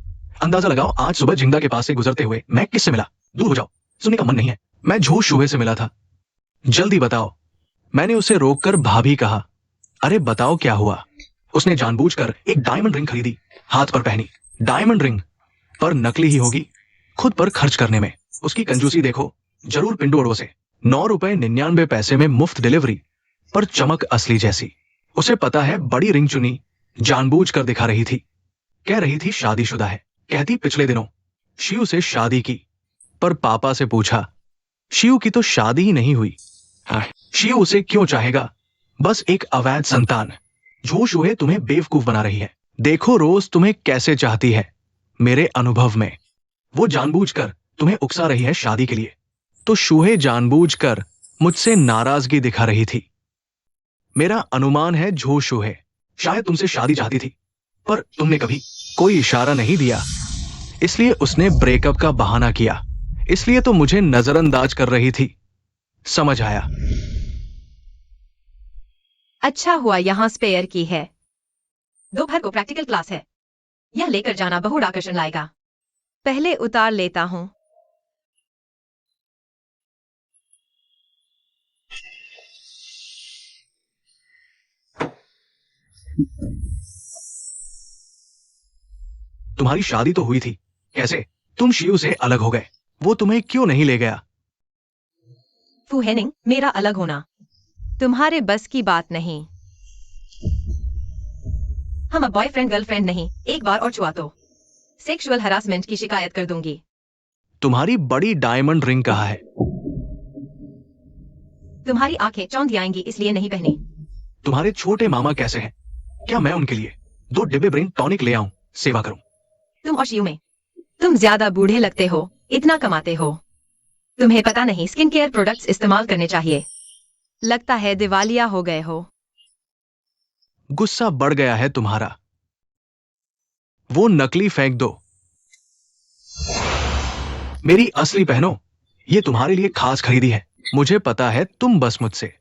अंदाजा लगाओ आज सुबह जिंदा के पास से गुजरते हुए मैं किससे मिला? दूर हो जाओ, सुनने का मन नहीं है। मैं झूठ शूहे से मिला था। जल्दी बताओ। मैंने उसे रोककर भाभी कहा। अरे बताओ क्या हुआ? उसने जानबूझकर एक डायमंड रिंग खरीदी, हाथ पर पहनी। डायमंड रिंग पर नकली ही होगी, खुद पर खर्च करने में उसकी कंजूसी देखो। जरूर पिंडोड़ों से 9.99 में मुफ्त डिलीवरी, पर चमक असली जैसी। उसे पता है बड़ी रिंग चुनी, जानबूझकर दिखा रही थी। कह रही थी शादीशुदा है, कहती पिछले दिनों शिव से शादी की। पर पापा से पूछा, शिव की तो शादी ही नहीं हुई। हाँ, शिव उसे क्यों चाहेगा? बस एक अवैध संतान। झूठ शूहे तुम्हें बेवकूफ बना रही है। देखो रोज तुम्हें कैसे चाहती है। मेरे अनुभव में वो जानबूझकर तुम्हें उकसा रही है शादी के लिए। तो शूहे जानबूझकर मुझसे नाराजगी दिखा रही थी। मेरा अनुमान है झूठ शूहे शायद तुमसे शादी चाहती थी, पर तुमने कभी कोई इशारा नहीं दिया, इसलिए उसने ब्रेकअप का बहाना किया। इसलिए तो मुझे नजरअंदाज कर रही थी। समझ आया? अच्छा हुआ यहाँ स्पेयर की है। दोपहर को प्रैक्टिकल क्लास है, यह लेकर जाना बहुत आकर्षण लाएगा। पहले उतार लेता हूँ। तुम्हारी शादी तो हुई थी, कैसे तुम शिव से अलग हो गए? वो तुम्हें क्यों नहीं ले गया? फू हेनिंग, मेरा अलग होना तुम्हारे बस की बात नहीं। हम अब बॉयफ्रेंड गर्लफ्रेंड नहीं। एक बार और छुआ तो सेक्सुअल हरासमेंट की शिकायत कर दूंगी। तुम्हारी बड़ी डायमंड रिंग कहाँ है? तुम्हारी आंखें चौंध आएंगी इसलिए नहीं पहनी। तुम्हारे छोटे मामा कैसे हैं? क्या मैं उनके लिए 2 डिब्बे ब्रेन टॉनिक ले आऊं, सेवा करूं? तुम और शिव में तुम ज्यादा बूढ़े लगते हो, इतना कमाते हो, तुम्हें पता नहीं स्किन केयर प्रोडक्ट्स इस्तेमाल करने चाहिए। लगता है दिवालिया हो गए हो। गुस्सा बढ़ गया है तुम्हारा। वो नकली फेंक दो, मेरी असली पहनो। ये तुम्हारे लिए खास खरीदी है। मुझे पता है तुम बस मुझसे।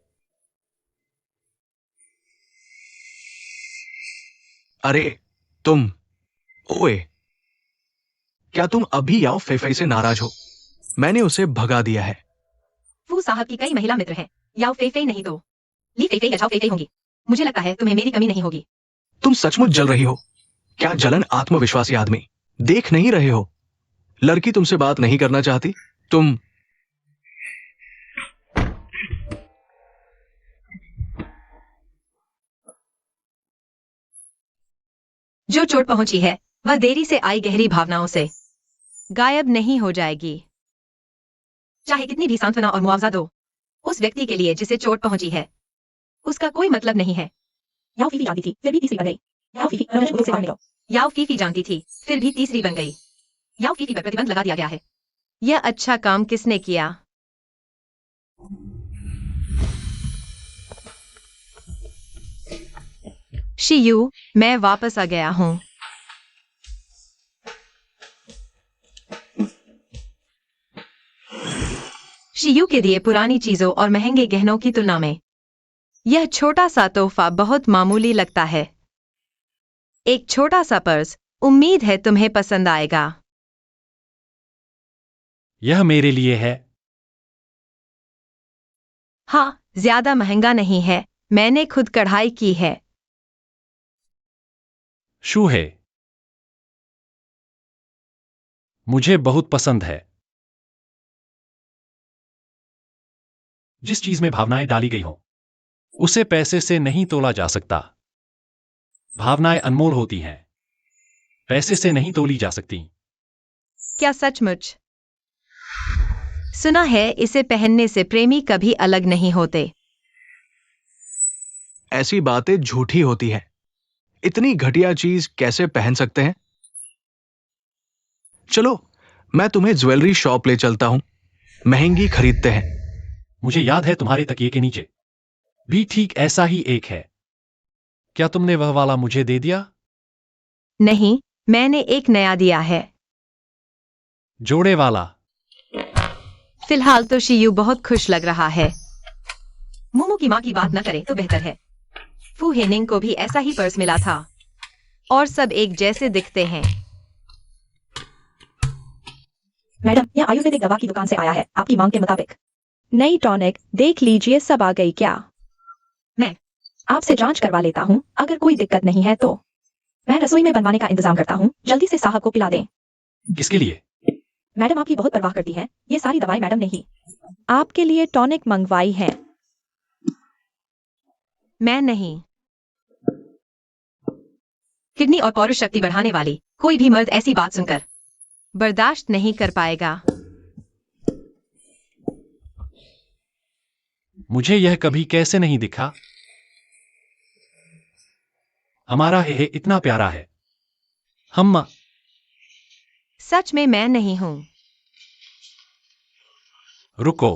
अरे तुम, ओए, क्या तुम अभी याओ फेफई से नाराज हो? मैंने उसे भगा दिया है। फू साहब की कई महिला मित्र हैं, याओ फेफे नहीं तो ली फेफे या जाओ फेफे होंगी। मुझे लगता है तुम्हें मेरी कमी नहीं होगी। तुम सचमुच जल रही हो। क्या जलन आत्मविश्वासी आदमी देख नहीं रहे हो? लड़की तुमसे बात नहीं करना चाहती। तुम जो चोट पहुंची है वह देरी से आई गहरी भावनाओं से गायब नहीं हो जाएगी। चाहे कितनी भी सांत्वना और मुआवजा दो, उस व्यक्ति के लिए जिसे चोट पहुंची है उसका कोई मतलब नहीं है। याओ फीफी जानती थी फिर भी तीसरी बन गई। याओ फीफी से बाहर निकलो। याओ फीफी जानती थी फिर भी तीसरी बन गई। याओ फीफी पर प्रतिबंध लगा दिया गया है। यह अच्छा काम किसने किया? शियू, मैं वापस आ गया हूँ। शियू के दिए पुरानी चीजों और महंगे गहनों की तुलना में यह छोटा सा तोहफा बहुत मामूली लगता है। एक छोटा सा पर्स, उम्मीद है तुम्हें पसंद आएगा। यह मेरे लिए है। हाँ, ज्यादा महंगा नहीं है, मैंने खुद कढ़ाई की है। शूहे, मुझे बहुत पसंद है। जिस चीज में भावनाएं डाली गई हो उसे पैसे से नहीं तोला जा सकता। भावनाएं अनमोल होती हैं, पैसे से नहीं तोली जा सकती। क्या सचमुच? सुना है इसे पहनने से प्रेमी कभी अलग नहीं होते। ऐसी बातें झूठी होती हैं। इतनी घटिया चीज कैसे पहन सकते हैं? चलो मैं तुम्हें ज्वेलरी शॉप ले चलता हूं, महंगी खरीदते हैं। मुझे याद है तुम्हारे तकिए के नीचे भी ठीक ऐसा ही एक है। क्या तुमने वह वाला मुझे दे दिया? नहीं, मैंने एक नया दिया है। जोड़े वाला। फिलहाल तो शियू बहुत खुश लग रहा है। मोमो की माँ की बात न करे तो बेहतर है। फू हेनिंग को भी ऐसा ही पर्स मिला था। और सब एक जैसे दिखते हैं। मैडम, यह आयुर्वेदिक दवा की दुकान से आया है, आपकी मांग के मुताबिक। नई टॉनिक, देख लीजिए सब आ गई क्या? मैं आपसे जांच करवा लेता हूँ, अगर कोई दिक्कत नहीं है तो मैं रसोई में बनवाने का इंतजाम करता हूँ, जल्दी से साहब को पिला दें। किसके लिए? मैडम आपकी बहुत परवाह करती हैं, ये सारी दवाएं मैडम ने ही आपके लिए टॉनिक मंगवाई है। मैं नहीं। किडनी और पौरुष शक्ति बढ़ाने वाली कोई भी मर्द ऐसी बात सुनकर बर्दाश्त नहीं कर पाएगा। मुझे यह कभी कैसे नहीं दिखा? हमारा हे इतना प्यारा है। हम सच में मैं नहीं हूं। रुको,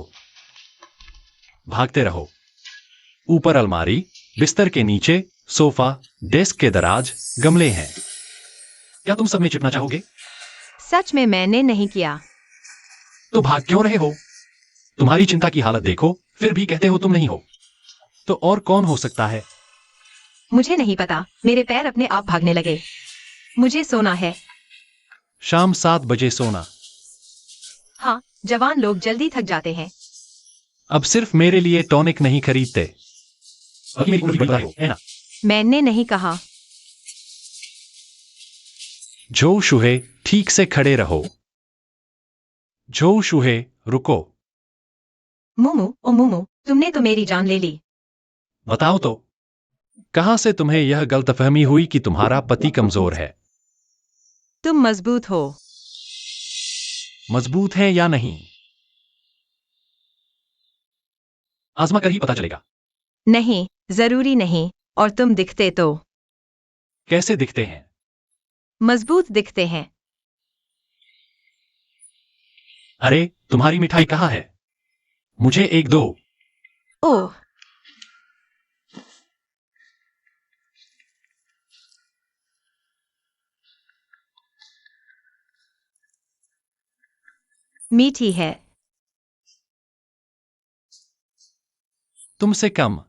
भागते रहो। ऊपर अलमारी, बिस्तर के नीचे, सोफा, डेस्क के दराज, गमले हैं। क्या तुम सब में छिपना चाहोगे? सच में मैंने नहीं किया। तो भाग क्यों रहे हो? तुम्हारी चिंता की हालत देखो, फिर भी कहते हो तुम नहीं हो। तो और कौन हो सकता है? मुझे नहीं पता, मेरे पैर अपने आप भागने लगे। मुझे सोना है। शाम 7 बजे सोना। हाँ, जवान लोग जल्दी थक जाते हैं। अब सिर्फ मेरे लिए टॉनिक नहीं खरीदते। अभी मेरी उम्र भी बढ़ रही हो, है ना? मैंने नहीं कहा। जो शूहे, ठीक से खड़े रहो। जो शूहे, रुको। मोमो, ओ मोमो, तुमने तो मेरी जान ले ली। बताओ तो, कहां से तुम्हें यह गलतफहमी हुई कि तुम्हारा पति कमजोर है? तुम मजबूत हो। मजबूत है या नहीं, आजमा कर ही पता चलेगा। नहीं, जरूरी नहीं। और तुम दिखते तो कैसे दिखते हैं? मजबूत दिखते हैं। अरे, तुम्हारी मिठाई कहाँ है? मुझे एक दो। ओह, मीठी है। तुमसे कम।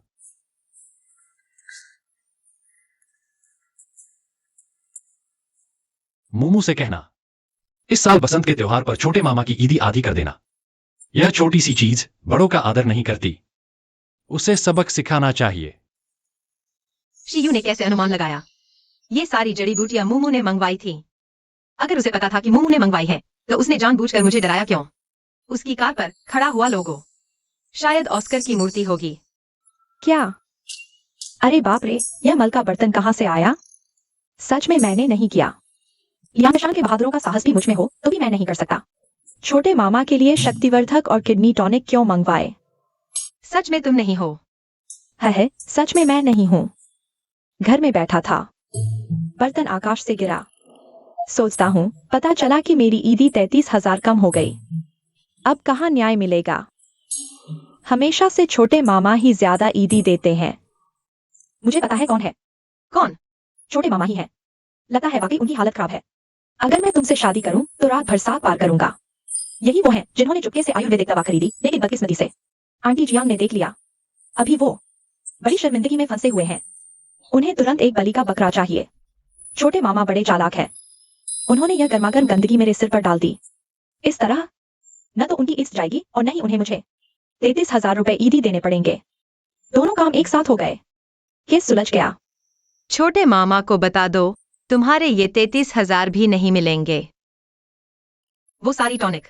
मोमू से कहना, इस साल बसंत के त्योहार पर छोटे मामा की ईदी आधी कर देना। यह छोटी सी चीज बड़ों का आदर नहीं करती। उसे सबक सिखाना चाहिए। शियू ने कैसे अनुमान लगाया? ये सारी जड़ी बूटियां मोमो ने मंगवाई थी। अगर उसे पता था कि मोमो ने मंगवाई है, तो उसने जानबूझकर मुझे डराया क्यों? उसकी कार पर खड़ा हुआ लोगो शायद ऑस्कर की मूर्ति होगी। क्या? अरे बाप रे, यह मल का बर्तन कहाँ से आया? सच में मैंने नहीं किया। यानशान के बहादुरों का साहस भी मुझ में हो तो भी मैं नहीं कर सकता। छोटे मामा के लिए शक्तिवर्धक और किडनी टॉनिक क्यों मंगवाए? सच में तुम नहीं हो। है, सच में मैं नहीं हूँ। घर में बैठा था, बर्तन आकाश से गिरा। सोचता हूँ, पता चला कि मेरी ईदी 33,000 कम हो गई। अब कहाँ न्याय मिलेगा? हमेशा से छोटे मामा ही ज्यादा ईदी देते हैं। मुझे पता है कौन है। कौन? छोटे मामा ही है। लगता है वाकई उनकी हालत खराब है। अगर मैं तुमसे शादी करूं तो रात भर 7 पार करूंगा। यही वो हैं जिन्होंने चुपके से आयुर्वेदिक दवा खरीदी, लेकिन बदकिस्मती से आंटी जियांग ने देख लिया। अभी वो बड़ी शर्मिंदगी में फंसे हुए हैं। उन्हें तुरंत एक बलि का बकरा चाहिए। छोटे मामा बड़े चालाक है। उन्होंने यह गर्मागर्म गंदगी मेरे सिर पर डाल दी। इस तरह न तो उनकी इज्जत जाएगी और न ही उन्हें मुझे 33,000 रुपए ईदी देने पड़ेंगे। दोनों काम एक साथ हो गए। केस सुलझ गया। छोटे मामा को बता दो, तुम्हारे ये 33,000 भी नहीं मिलेंगे। वो सारी टॉनिक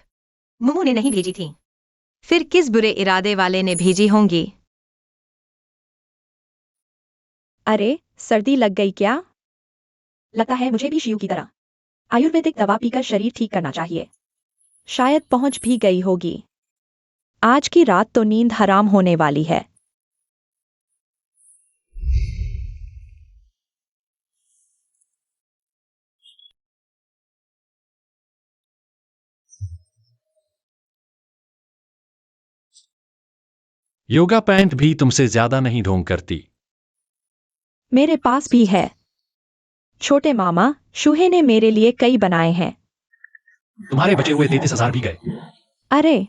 मोमो ने नहीं भेजी थी। फिर किस बुरे इरादे वाले ने भेजी होंगी? अरे, सर्दी लग गई क्या? लगता है मुझे भी शियू की तरह आयुर्वेदिक दवा पीकर शरीर ठीक करना चाहिए। शायद पहुंच भी गई होगी। आज की रात तो नींद हराम होने वाली है। योगा पैंट भी तुमसे ज्यादा नहीं ढोंग करती। मेरे पास भी है। छोटे मामा, शूहे ने मेरे लिए कई बनाए हैं। तुम्हारे बचे हुए 33,000 भी गए। अरे,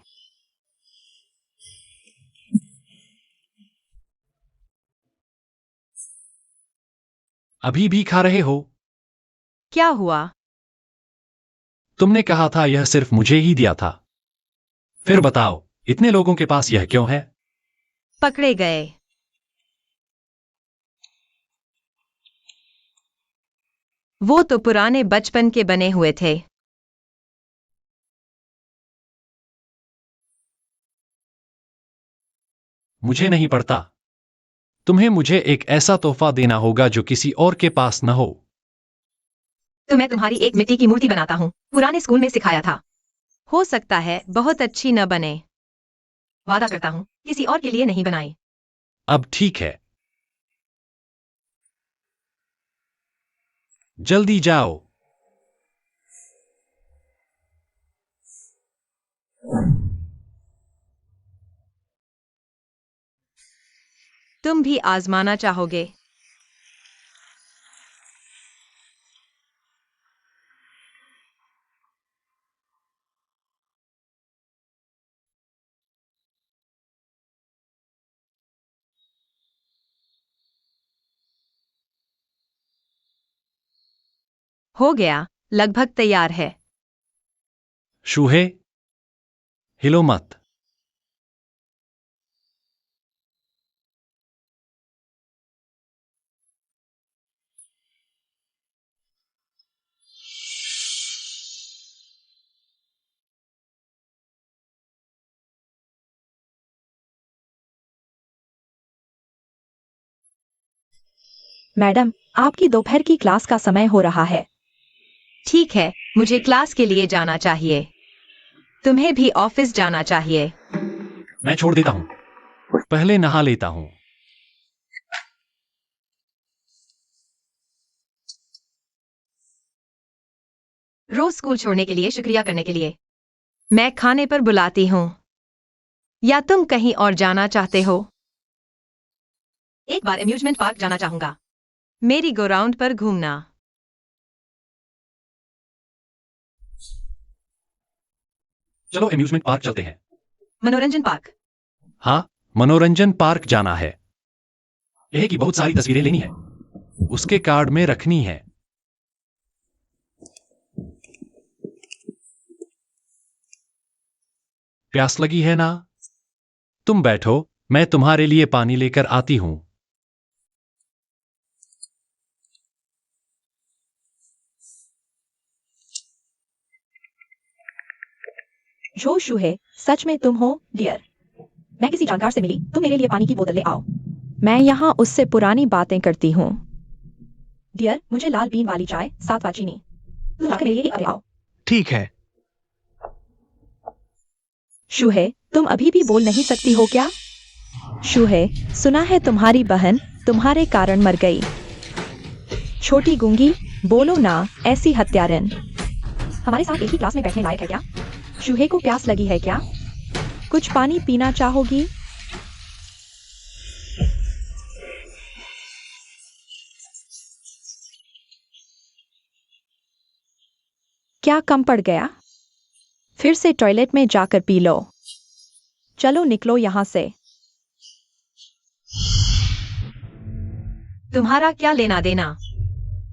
अभी भी खा रहे हो? क्या हुआ? तुमने कहा था यह सिर्फ मुझे ही दिया था। फिर बताओ, इतने लोगों के पास यह क्यों है? पकड़े गए। वो तो पुराने बचपन के बने हुए थे। मुझे नहीं पड़ता। तुम्हें मुझे एक ऐसा तोहफा देना होगा जो किसी और के पास न हो। तो मैं तुम्हारी एक मिट्टी की मूर्ति बनाता हूँ, पुराने स्कूल में सिखाया था। हो सकता है बहुत अच्छी न बने। वादा करता हूँ किसी और के लिए नहीं बनाई। अब ठीक है, जल्दी जाओ। तुम भी आजमाना चाहोगे? हो गया, लगभग तैयार है। शूहे, हिलो मत। मैडम, आपकी दोपहर की क्लास का समय हो रहा है। ठीक है, मुझे क्लास के लिए जाना चाहिए। तुम्हें भी ऑफिस जाना चाहिए। मैं छोड़ देता हूं, पहले नहा लेता हूं। रोज स्कूल छोड़ने के लिए शुक्रिया करने के लिए। मैं खाने पर बुलाती हूँ। या तुम कहीं और जाना चाहते हो? एक बार अम्यूजमेंट पार्क जाना चाहूंगा। मेरी गो राउंड पर घूमना। चलो एम्यूजमेंट पार्क चलते हैं। मनोरंजन पार्क। हाँ, मनोरंजन पार्क जाना है। यह की बहुत सारी तस्वीरें लेनी है, उसके कार्ड में रखनी है। प्यास लगी है ना? तुम बैठो, मैं तुम्हारे लिए पानी लेकर आती हूं। जो शूहे, सच में तुम हो, डियर। मैं किसी जानकार से मिली, तुम मेरे लिए पानी की बोतल ले आओ। मैं यहाँ उससे पुरानी बातें करती हूँ। डियर, मुझे लाल बीन वाली चाय, 7 चीनी। तुम जाकर मेरे लिए एक आओ। ठीक है। शूहे, तुम अभी भी बोल नहीं सकती हो क्या? शूहे, सुना है तुम्हारी बहन तुम्हारे कारण मर गई। छोटी गूंगी, बोलो ना, ऐसी हत्यारन हमारे साथ एक ही क्लास में बैठने लायक है क्या? शूहे को प्यास लगी है क्या? कुछ पानी पीना चाहोगी? क्या कम पड़ गया? फिर से टॉयलेट में जाकर पी लो। चलो निकलो यहाँ से। तुम्हारा क्या लेना देना?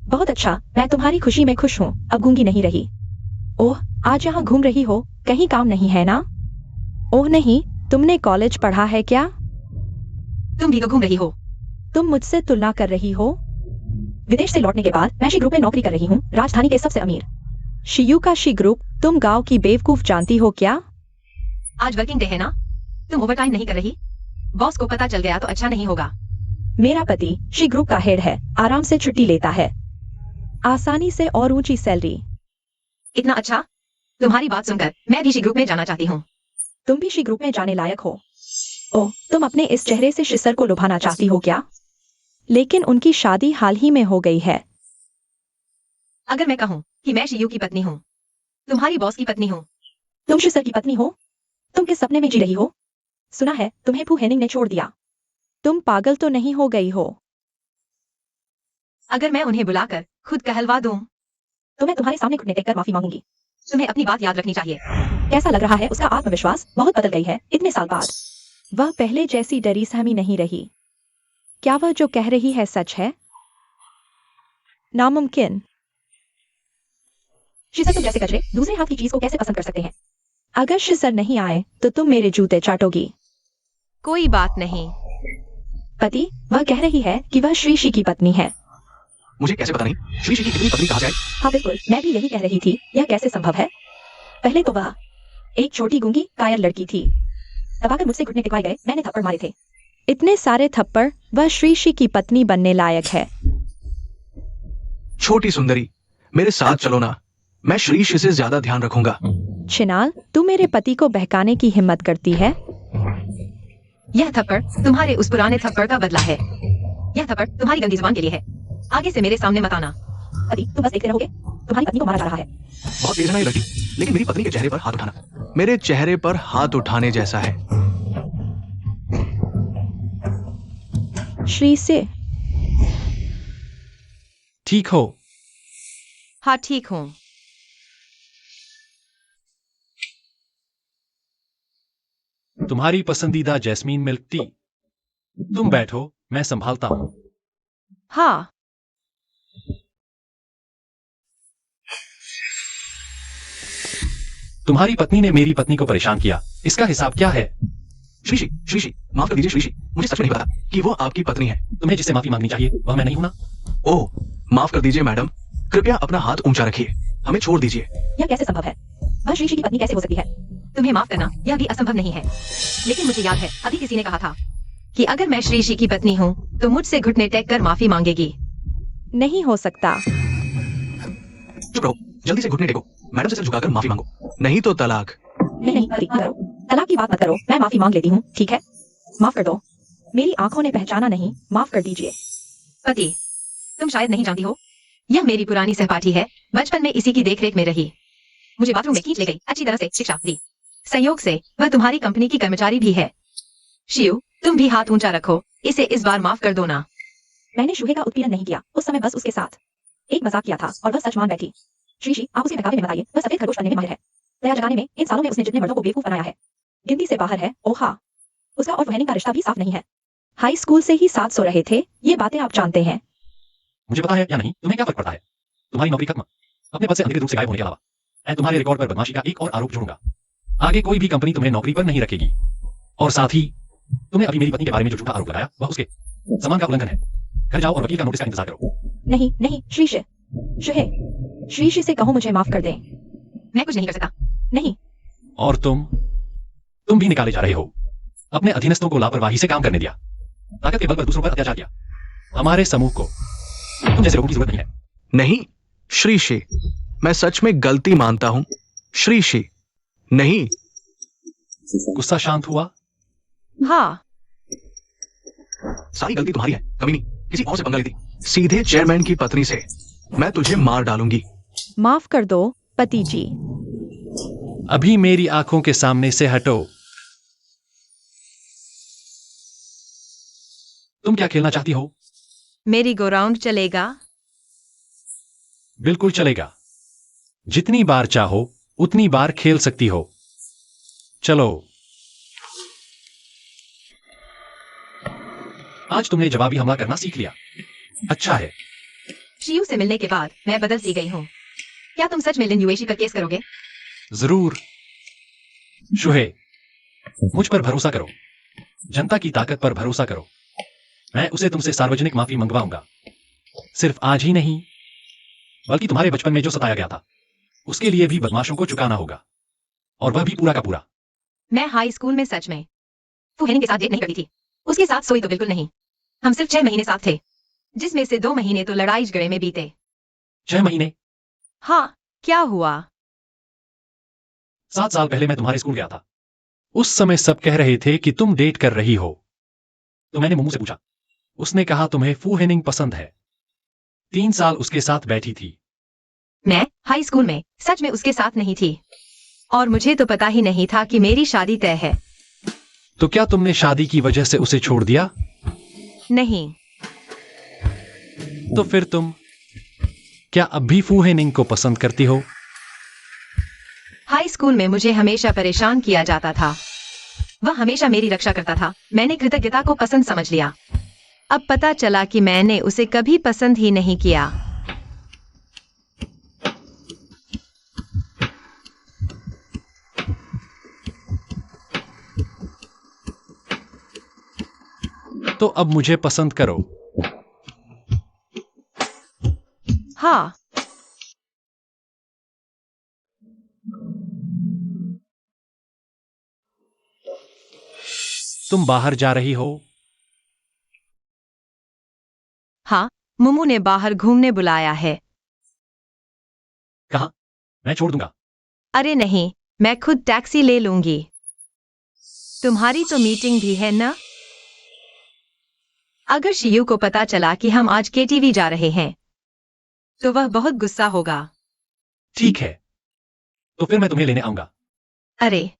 बहुत अच्छा, मैं तुम्हारी खुशी में खुश हूँ, अब गूंगी नहीं रही। ओह, आज यहाँ घूम रही हो, कहीं काम नहीं है ना? ओह नहीं, तुमने कॉलेज पढ़ा है क्या? तुम भी तो घूम रही हो। तुम मुझसे तुलना कर रही हो? विदेश से लौटने के बाद मैं शी ग्रुप में नौकरी कर रही हूँ, राजधानी के सबसे अमीर शियू का शी ग्रुप। तुम गांव की बेवकूफ जानती हो क्या? आज वर्किंग डे है ना? तुम ओवरटाइम नहीं कर रही? बॉस को पता चल गया तो अच्छा नहीं होगा। मेरा पति शी ग्रुप का हेड है, आराम से छुट्टी लेता है, आसानी से और ऊंची सैलरी। इतना अच्छा? तुम्हारी बात सुनकर मैं भी शी ग्रुप में जाना चाहती हूँ। तुम भी शी ग्रुप में जाने लायक हो। ओह, तुम अपने इस चेहरे से शिसर को लुभाना चाहती हो क्या? लेकिन उनकी शादी हाल ही में हो गई है। अगर मैं कहूँ कि मैं शियू की पत्नी हूँ, तुम्हारी बॉस की पत्नी हूँ। तुम शिसर की पत्नी हो? तुम किस सपने में जी रही हो? सुना है तुम्हें फू हेनिंग ने छोड़ दिया। तुम पागल तो नहीं हो गई हो? अगर मैं उन्हें बुलाकर खुद कहलवा दूं, तो मैं तुम्हारे सामने घुटने टेककर माफी मांगूंगी। तुम्हें अपनी बात याद रखनी चाहिए। कैसा लग रहा है उसका आत्मविश्वास? बहुत बदल गई है इतने साल बाद। वह पहले जैसी डरी सहमी नहीं रही। क्या वह जो कह रही है सच है? नामुमकिन। शिसर तुम जैसे कचरे दूसरे हाथ की चीज को कैसे पसंद कर सकते हैं? अगर शिसर नहीं आए तो तुम मेरे जूते चाटोगी। कोई बात नहीं। पति, वह कह रही है कि वह श्रीशी की पत्नी है। मुझे कैसे पता नहीं श्री की कितनी पत्नी कहा जाए? हाँ बिल्कुल, मैं भी यही कह रही थी। यह कैसे संभव है? पहले तो वह एक छोटी गूंगी कायर लड़की थी। दबाकर मुझसे घुटने टिकवाए गए, मैंने थप्पड़ मारे थे। इतने सारे थप्पड़, वह श्रीशी की पत्नी बनने लायक है। छोटी सुंदरी, मेरे साथ चलो ना, मैं श्रीश से ज्यादा ध्यान रखूंगा। छिनाल, तू मेरे पति को बहकाने की हिम्मत करती है? यह थप्पड़ तुम्हारे उस पुराने थप्पड़ का बदला है। यह थप्पड़ तुम्हारी गंदी जुबान के लिए है। आगे से मेरे सामने मत आना। पति, तुम बस देखते रहोगे? तुम्हारी पत्नी को मारा जा रहा है। बहुत तेज है ना ये लड़की, लेकिन मेरी पत्नी के चेहरे पर हाथ उठाना मेरे चेहरे पर हाथ उठाने जैसा है। श्री से ठीक हो? हाँ ठीक हूँ। तुम्हारी पसंदीदा जैस्मीन मिल्क टी। तुम बैठो, मैं संभालता हूं। हाँ। तुम्हारी पत्नी ने मेरी पत्नी को परेशान किया, इसका हिसाब क्या है? श्रीशी, माफ कर दीजिए श्रीशी, मुझे सच में नहीं पता कि वो आपकी पत्नी है। तुम्हें जिससे माफी मांगनी चाहिए वह मैं नहीं हूं ना। ओह, माफ कर दीजिए मैडम, कृपया अपना हाथ ऊंचा रखिए, हमें छोड़ दीजिए। यह कैसे संभव है? वह श्रीशी की पत्नी कैसे हो सकती है? तुम्हें माफ करना यह भी असंभव नहीं है, लेकिन मुझे याद है अभी किसी ने कहा था कि अगर मैं श्रीशी की पत्नी हूँ तो मुझसे घुटने टेक कर माफी मांगेगी। नहीं हो सकता। चुप रहो, जल्दी से घुटने टेको, मैडम से सिर झुकाकर माफी मांगो, नहीं तो तलाक। नहीं, पति, मत करो। तलाक की बात मत करो, मैं माफी मांग लेती हूँ, ठीक है? माफ कर दो। मेरी आंखों ने पहचाना नहीं, माफ कर दीजिए। पति, तुम शायद नहीं जानती हो, यह मेरी पुरानी सहपाठी है। बचपन में इसी की देखरेख में रही। मुझे बाथरूम में खींच ले गई, अच्छी तरह से शिक्षा दी। संयोग से वह तुम्हारी कंपनी की कर्मचारी भी है। शिव, तुम भी हाथ ऊंचा रखो, इसे इस बार माफ कर दो ना। मैंने शुहे का उत्पीड़न नहीं किया, उस समय बस उसके साथ एक मजाक किया था और वह सच मान बैठी। श्रीशी, आप उसे बहकावे में बताइए, वह सफेद खरगोश बनने में माहिर है। दया जगाने में इन सालों में उसने जितने मर्दों को बेवकूफ बनाया है, गिनती से बाहर है। ओहा, उसका और वहनिंग का रिश्ता भी साफ नहीं है। हाई स्कूल से ही साथ सो रहे थे, ये बातें आप जानते हैं। मुझे पता है या नहीं, तुम्हें क्या फर्क पड़ता है? तुम्हारी नौकरी खत्म, अपने पद से अधिकृत रूप से गायब होने के अलावा मैं तुम्हारे रिकॉर्ड पर बदमाशी का एक और आरोप जोड़ूंगा। आगे कोई भी कंपनी तुम्हें नौकरी पर नहीं रखेगी। और साथ ही तुमने अभी मेरी पत्नी के बारे में जो झूठा आरोप लगाया वह उसके सम्मान का उल्लंघन है। घर जाओ और वकील का नोटिस का इंतजार करो। नहीं नहीं, श्रीश, शुहे, श्रीशी से कहो मुझे माफ कर दें। मैं कुछ नहीं कर सकता। नहीं। और तुम भी निकाले जा रहे हो। अपने अधीनस्थों को लापरवाही से काम करने दिया, ताकत के बल पर दूसरों पर अत्याचार किया। हमारे समूह को तुम जैसे लोगों की जरूरत नहीं है। नहीं श्रीशी, मैं सच में गलती मानता हूं। श्रीशी, नहीं। गुस्सा शांत हुआ? हाँ। सारी गलती तुम्हारी है, कभी नहीं किसी और से पंगा लेती। सीधे चेयरमैन की पत्नी से मैं तुझे मार डालूंगी। माफ कर दो पति जी। अभी मेरी आंखों के सामने से हटो। तुम क्या खेलना चाहती हो? मेरी गो राउंड चलेगा? बिल्कुल चलेगा। जितनी बार चाहो उतनी बार खेल सकती हो। चलो। आज तुमने जवाबी हमला करना सीख लिया, अच्छा है। शिव से मिलने के बाद मैं बदल सी गई हूँ। क्या तुम सच में लिन युएशी पर केस करोगे? जरूर। शुहे, मुझ पर भरोसा करो, जनता की ताकत पर भरोसा करो। मैं उसे तुमसे सार्वजनिक माफी मंगवाऊंगा। सिर्फ आज ही नहीं, बल्कि तुम्हारे बचपन में जो सताया गया था उसके लिए भी बदमाशों को चुकाना होगा, और वह भी पूरा का पूरा। मैं हाई स्कूल में सच में फू हेनिंग के साथ डेट नहीं करती थी। उसके साथ सोई तो बिल्कुल नहीं। हम सिर्फ 6 महीने साथ थे, जिसमें से 2 महीने तो लड़ाई झगड़े में बीते। 6 महीने? हाँ, क्या हुआ? 7 साल पहले मैं तुम्हारे स्कूल गया था। उस समय सब कह रहे थे कि तुम डेट कर रही हो, तो मैंने मुमू से पूछा। उसने कहा तुम्हें फू हेनिंग पसंद है। 3 साल उसके साथ बैठी थी। मैं हाई स्कूल में सच में उसके साथ नहीं थी, और मुझे तो पता ही नहीं था कि मेरी शादी तय है। तो क्या तुमने शादी की वजह से उसे छोड़ दिया? नहीं। तो फिर तुम क्या अब भी फू हेनिंग को पसंद करती हो? हाई स्कूल में मुझे हमेशा परेशान किया जाता था। वह हमेशा मेरी रक्षा करता था। मैंने कृतज्ञता को पसंद समझ लिया। अब पता चला कि मैंने उसे कभी पसंद ही नहीं किया। तो अब मुझे पसंद करो। हाँ, तुम बाहर जा रही हो? हाँ, मुमू ने बाहर घूमने बुलाया है। कहाँ? मैं छोड़ दूंगा। अरे नहीं, मैं खुद टैक्सी ले लूंगी। तुम्हारी तो मीटिंग भी है ना? अगर शियू को पता चला कि हम आज केटीवी जा रहे हैं, तो वह बहुत गुस्सा होगा। ठीक है, तो फिर मैं तुम्हें लेने आऊंगा। अरे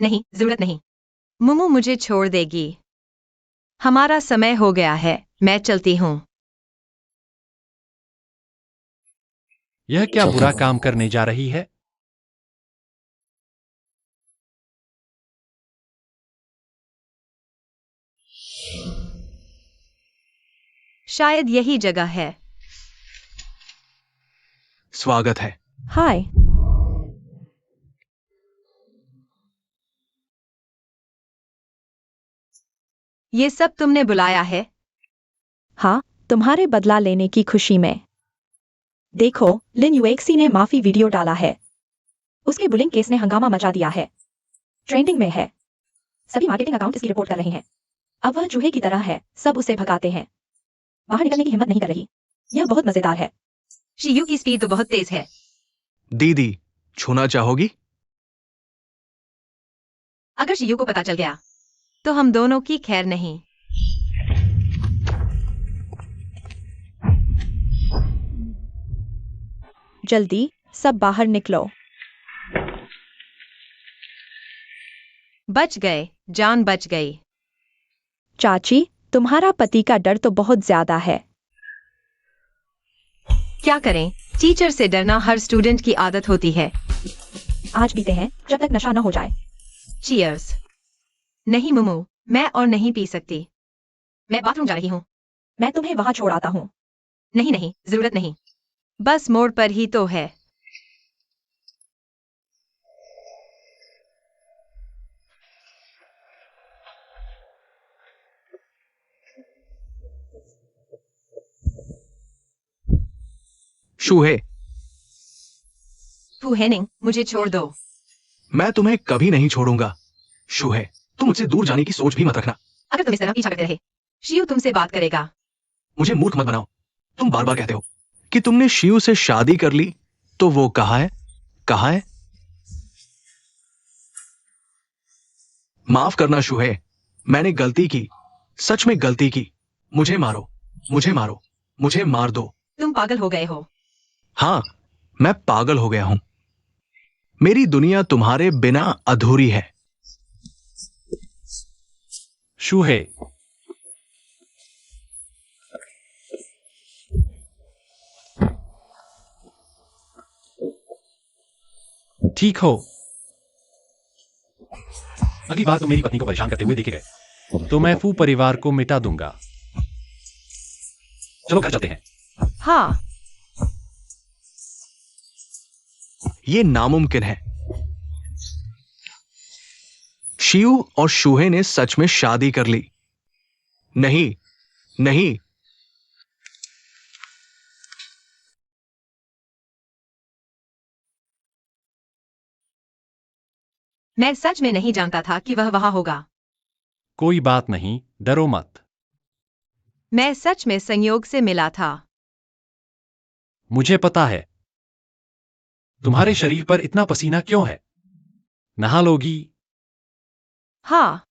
नहीं, जरूरत नहीं। मुमू मुझे छोड़ देगी। हमारा समय हो गया है, मैं चलती हूँ। यह क्या बुरा काम करने जा रही है? शायद यही जगह है। स्वागत है। हाय। ये सब तुमने बुलाया है? हाँ, तुम्हारे बदला लेने की खुशी में। देखो, लिन यूएक्सी ने माफी वीडियो डाला है। उसके बुलिंग केस ने हंगामा मचा दिया है। ट्रेंडिंग में है। सभी मार्केटिंग अकाउंट इसकी रिपोर्ट कर रहे हैं। अब वह चूहे की तरह है, सब उसे भगाते हैं। बाहर निकलने की हिम्मत नहीं कर रही। यह बहुत मजेदार है। शियू की स्पीड तो बहुत तेज है। दीदी, छूना चाहोगी? अगर शियू को पता चल गया, तो हम दोनों की खैर नहीं। जल्दी, सब बाहर निकलो। बच गए, जान बच गई। चाची, तुम्हारा पति का डर तो बहुत ज्यादा है। क्या करें, टीचर से डरना हर स्टूडेंट की आदत होती है। आज पीते हैं, जब तक नशा न हो जाए। चीयर्स। नहीं मुमू, मैं और नहीं पी सकती। मैं बाथरूम जा रही हूँ। मैं तुम्हें वहां छोड़ आता हूँ। नहीं नहीं, जरूरत नहीं। बस मोड़ पर ही तो है। शूहे, फू हेनिंग, मुझे छोड़ दो। मैं तुम्हें कभी नहीं छोड़ूंगा। शूहे, तुम मुझसे दूर जाने की सोच भी मत रखना। अगर तुम इस तरह पीछा करते रहे, शियू तुमसे बात करेगा। मुझे मूर्ख मत बनाओ। तुम बार बार कहते हो कि तुमने शियू से शादी कर ली, तो वो कहाँ है? कहाँ है? माफ करना शूहे, मैंने गलती की। सच में गलती की। मुझे मारो, मुझे मारो, मुझे मार दो। तुम पागल हो गए हो। हाँ, मैं पागल हो गया हूं। मेरी दुनिया तुम्हारे बिना अधूरी है। शूहे, ठीक हो? अगली बार तुम मेरी पत्नी को परेशान करते हुए देखे गए तो मैं फू परिवार को मिटा दूंगा। चलो घर चलते हैं। हाँ, ये नामुमकिन है। शियू और शूहे ने सच में शादी कर ली। नहीं, नहीं। मैं सच में नहीं जानता था कि वह वहां होगा। कोई बात नहीं, डरो मत। मैं सच में संयोग से मिला था। मुझे पता है। तुम्हारे शरीर पर इतना पसीना क्यों है? नहा लोगी? हाँ,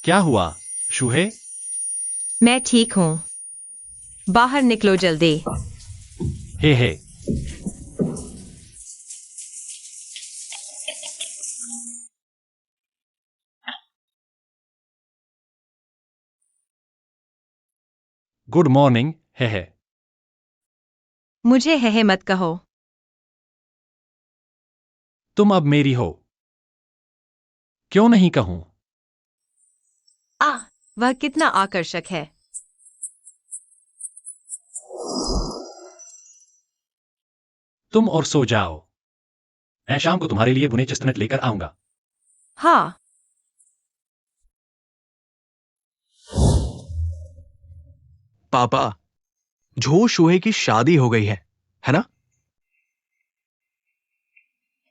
क्या हुआ, शूहे? मैं ठीक हूँ। बाहर निकलो जल्दी। हे। गुड मॉर्निंग, हे। मुझे है मत कहो। तुम अब मेरी हो। क्यों नहीं कहूं? आ, वह कितना आकर्षक है। तुम और सो जाओ। मैं शाम को तुम्हारे लिए बुने चेस्टनट लेकर आऊंगा। हाँ, पापा, झो शुहे की शादी हो गई है ना?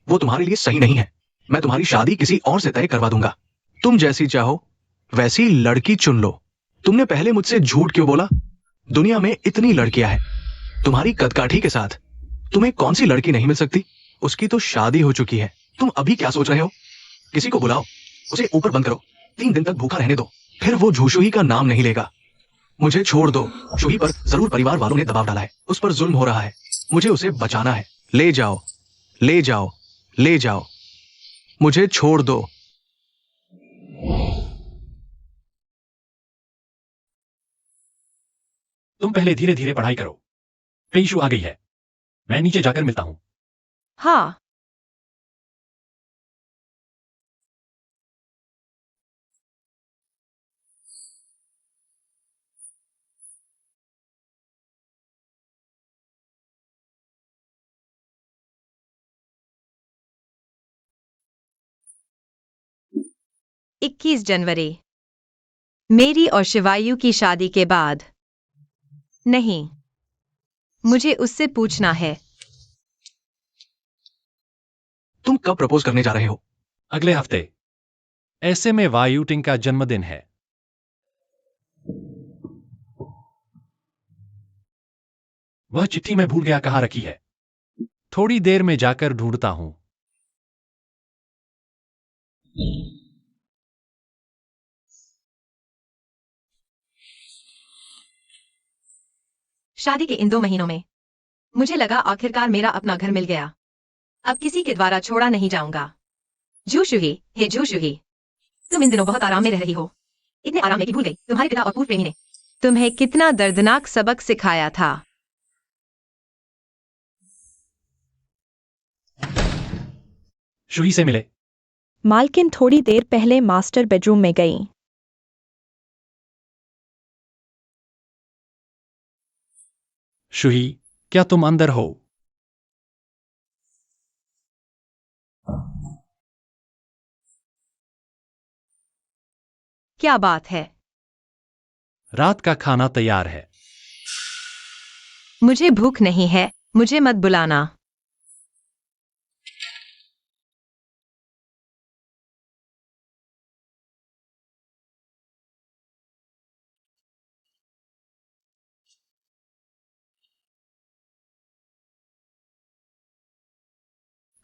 वो तुम्हारे लिए सही नहीं है। मैं तुम्हारी शादी किसी और से तय करवा दूंगा। तुम जैसी चाहो वैसी लड़की चुन लो। तुमने पहले मुझसे झूठ क्यों बोला? दुनिया में इतनी लड़कियां हैं तुम्हारी कदकाठी के साथ। तुम्हें कौन सी लड़की नहीं मिल सकती? उसकी तो शादी हो चुकी है। तुम अभी क्या सोच रहे हो? किसी को बुलाओ, उसे ऊपर बंद करो, 3 दिन तक भूखा रहने दो, फिर वो झूशुही का नाम नहीं लेगा। मुझे छोड़ दो। शुही पर जरूर परिवार वालों ने दबाव डाला है। उस पर जुल्म हो रहा है। मुझे उसे बचाना है। ले जाओ, ले जाओ, ले जाओ। मुझे छोड़ दो। तुम पहले धीरे धीरे पढ़ाई करो। पेशु आ गई है। मैं नीचे जाकर मिलता हूं। हाँ। इक्कीस जनवरी। मेरी और शिवायु की शादी के बाद। नहीं, मुझे उससे पूछना है। तुम कब प्रपोज करने जा रहे हो? अगले हफ्ते। ऐसे में वायुटिंग का जन्मदिन है। वह चिट्ठी मैं भूल गया कहाँ रखी है। थोड़ी देर में जाकर ढूंढता हूं। शादी के इन 2 महीनों में मुझे लगा आखिरकार मेरा अपना घर मिल गया। अब किसी के द्वारा छोड़ा नहीं जाऊंगा। झूशुही, हे झूशुही, तुम इन दिनों बहुत आराम में रह रही हो। इतने आराम में कि भूल गई तुम्हारे पिता और पूर्व प्रेमी ने तुम्हें कितना दर्दनाक सबक सिखाया था। शुही से मिले। मालकिन थोड़ी देर पहले मास्टर बेडरूम में गई। शुही, क्या तुम अंदर हो? क्या बात है? रात का खाना तैयार है। मुझे भूख नहीं है, मुझे मत बुलाना।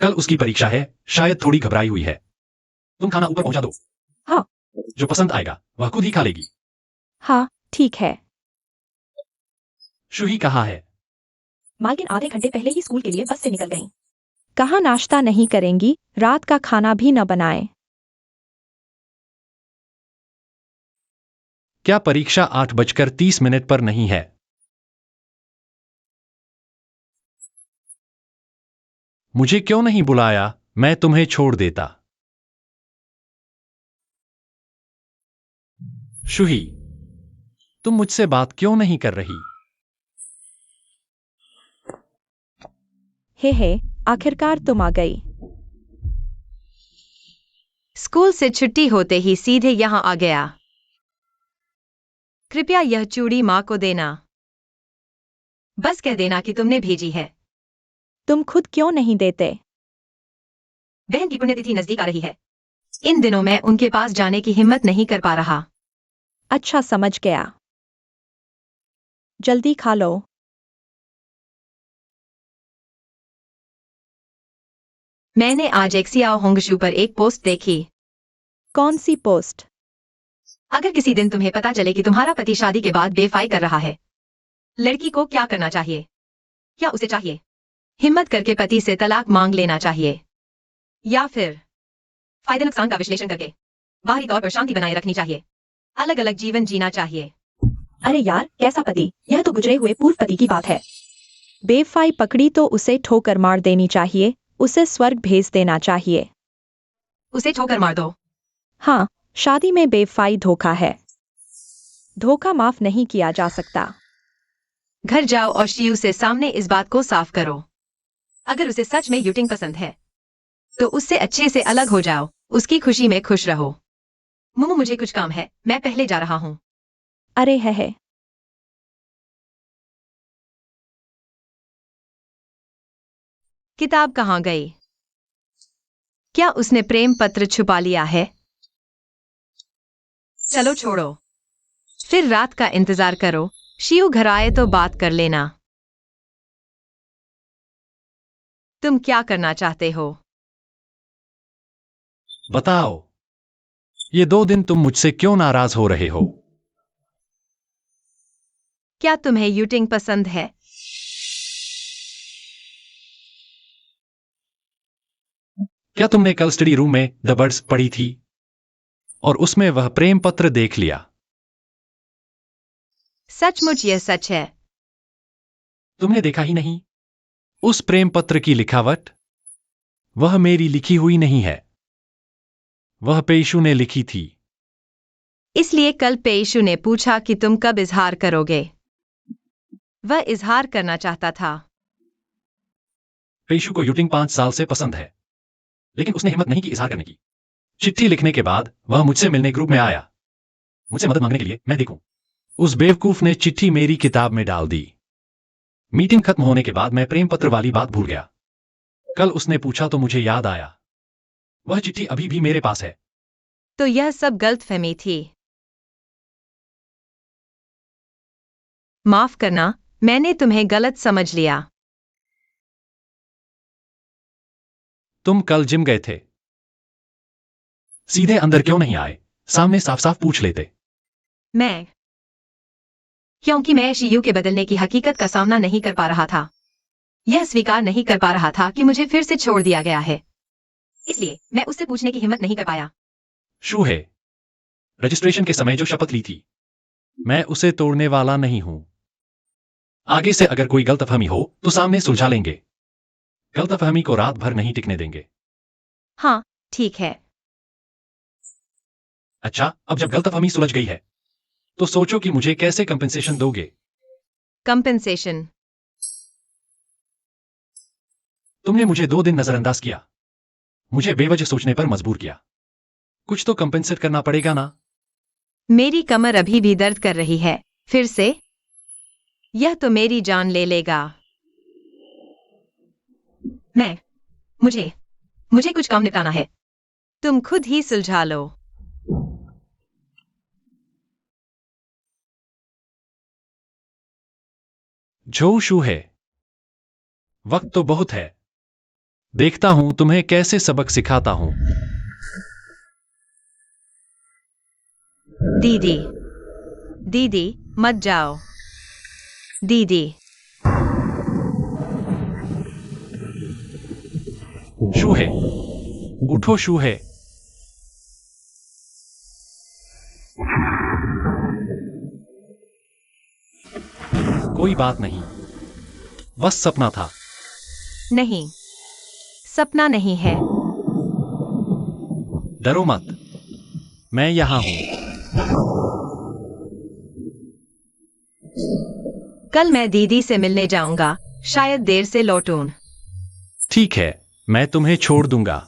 कल उसकी परीक्षा है, शायद थोड़ी घबराई हुई है। तुम खाना ऊपर पहुंचा दो। हाँ। जो पसंद आएगा वह खुद ही खा लेगी। हाँ, ठीक है। शुही कहाँ है? मालकिन आधे घंटे पहले ही स्कूल के लिए बस से निकल गई। कहाँ नाश्ता नहीं करेंगी, रात का खाना भी न बनाए। क्या परीक्षा 8:30 पर नहीं है? मुझे क्यों नहीं बुलाया? मैं तुम्हें छोड़ देता। शुही, तुम मुझसे बात क्यों नहीं कर रही? हे, आखिरकार तुम आ गई। स्कूल से छुट्टी होते ही सीधे यहाँ आ गया। कृपया यह चूड़ी माँ को देना। बस कह देना कि तुमने भेजी है। तुम खुद क्यों नहीं देते? बहन की पुण्यतिथि नजदीक आ रही है। इन दिनों मैं उनके पास जाने की हिम्मत नहीं कर पा रहा। अच्छा, समझ गया। जल्दी खा लो। मैंने आज एक्सियाओ होंगशू पर एक पोस्ट देखी। कौन सी पोस्ट? अगर किसी दिन तुम्हें पता चले कि तुम्हारा पति शादी के बाद बेफाई कर रहा है, लड़की को क्या करना चाहिए? क्या उसे चाहिए हिम्मत करके पति से तलाक मांग लेना चाहिए, या फिर फायदे नुकसान का विश्लेषण करके बाहरी तौर पर शांति बनाए रखनी चाहिए, अलग अलग जीवन जीना चाहिए? अरे यार, कैसा पति? यह तो गुजरे हुए पूर्व पति की बात है। बेफाई पकड़ी तो उसे ठोकर मार देनी चाहिए, उसे स्वर्ग भेज देना चाहिए। उसे ठोकर मार दो। हाँ, शादी में बेफाई धोखा है। धोखा माफ नहीं किया जा सकता। घर जाओ और शियू से सामने इस बात को साफ करो। अगर उसे सच में यूटिंग पसंद है तो उससे अच्छे से अलग हो जाओ, उसकी खुशी में खुश रहो। मुमु, मुझे कुछ काम है, मैं पहले जा रहा हूँ। अरे है। किताब कहाँ गई? क्या उसने प्रेम पत्र छुपा लिया है? चलो छोड़ो। फिर रात का इंतजार करो, शियू घर आए तो बात कर लेना। तुम क्या करना चाहते हो? बताओ, ये 2 दिन तुम मुझसे क्यों नाराज हो रहे हो? क्या तुम्हें यूटिंग पसंद है? क्या तुमने कल स्टडी रूम में द बर्ड्स पढ़ी थी और उसमें वह प्रेम पत्र देख लिया? सचमुच यह सच है। तुमने देखा ही नहीं? उस प्रेम पत्र की लिखावट, वह मेरी लिखी हुई नहीं है, वह पेशु ने लिखी थी। इसलिए कल पेशु ने पूछा कि तुम कब इजहार करोगे। वह इजहार करना चाहता था। पेशु को यूटिंग 5 साल से पसंद है, लेकिन उसने हिम्मत नहीं की इजहार करने की। चिट्ठी लिखने के बाद वह मुझसे मिलने ग्रुप में आया, मुझसे मदद मांगने के लिए। मैं देखूं, उस बेवकूफ ने चिट्ठी मेरी किताब में डाल दी। मीटिंग खत्म होने के बाद मैं प्रेम पत्र वाली बात भूल गया। कल उसने पूछा तो मुझे याद आया, वह चिट्ठी अभी भी मेरे पास है। तो यह सब गलतफहमी थी। माफ करना, मैंने तुम्हें गलत समझ लिया। तुम कल जिम गए थे, सीधे अंदर क्यों नहीं आए? सामने साफ साफ पूछ लेते। क्योंकि मैं शियू के बदलने की हकीकत का सामना नहीं कर पा रहा था। यह स्वीकार नहीं कर पा रहा था कि मुझे फिर से छोड़ दिया गया है, इसलिए मैं उससे पूछने की हिम्मत नहीं कर पाया। शू है, रजिस्ट्रेशन के समय जो शपथ ली थी, मैं उसे तोड़ने वाला नहीं हूं। आगे से अगर कोई गलतफहमी हो तो सामने सुलझा लेंगे। गलतफहमी को रात भर नहीं टिकने देंगे। हाँ, ठीक है। अच्छा, अब जब गलतफहमी सुलझ गई है तो सोचो कि मुझे कैसे कंपेंसेशन दोगे। कंपेंसेशन? तुमने मुझे 2 दिन नजरअंदाज किया, मुझे बेवजह सोचने पर मजबूर किया। कुछ तो कंपेंसेट करना पड़ेगा ना? मेरी कमर अभी भी दर्द कर रही है। फिर से? यह तो मेरी जान ले लेगा। मुझे कुछ काम निपटाना है। तुम खुद ही सुलझा लो। झोशू है, वक्त तो बहुत है। देखता हूं तुम्हें कैसे सबक सिखाता हूं। दीदी, दीदी, मत जाओ। दीदी। शू है, उठो शू है। कोई बात नहीं, बस सपना था। नहीं, सपना नहीं है। डरो मत, मैं यहां हूं। कल मैं दीदी से मिलने जाऊंगा, शायद देर से लौटूं। ठीक है, मैं तुम्हें छोड़ दूंगा।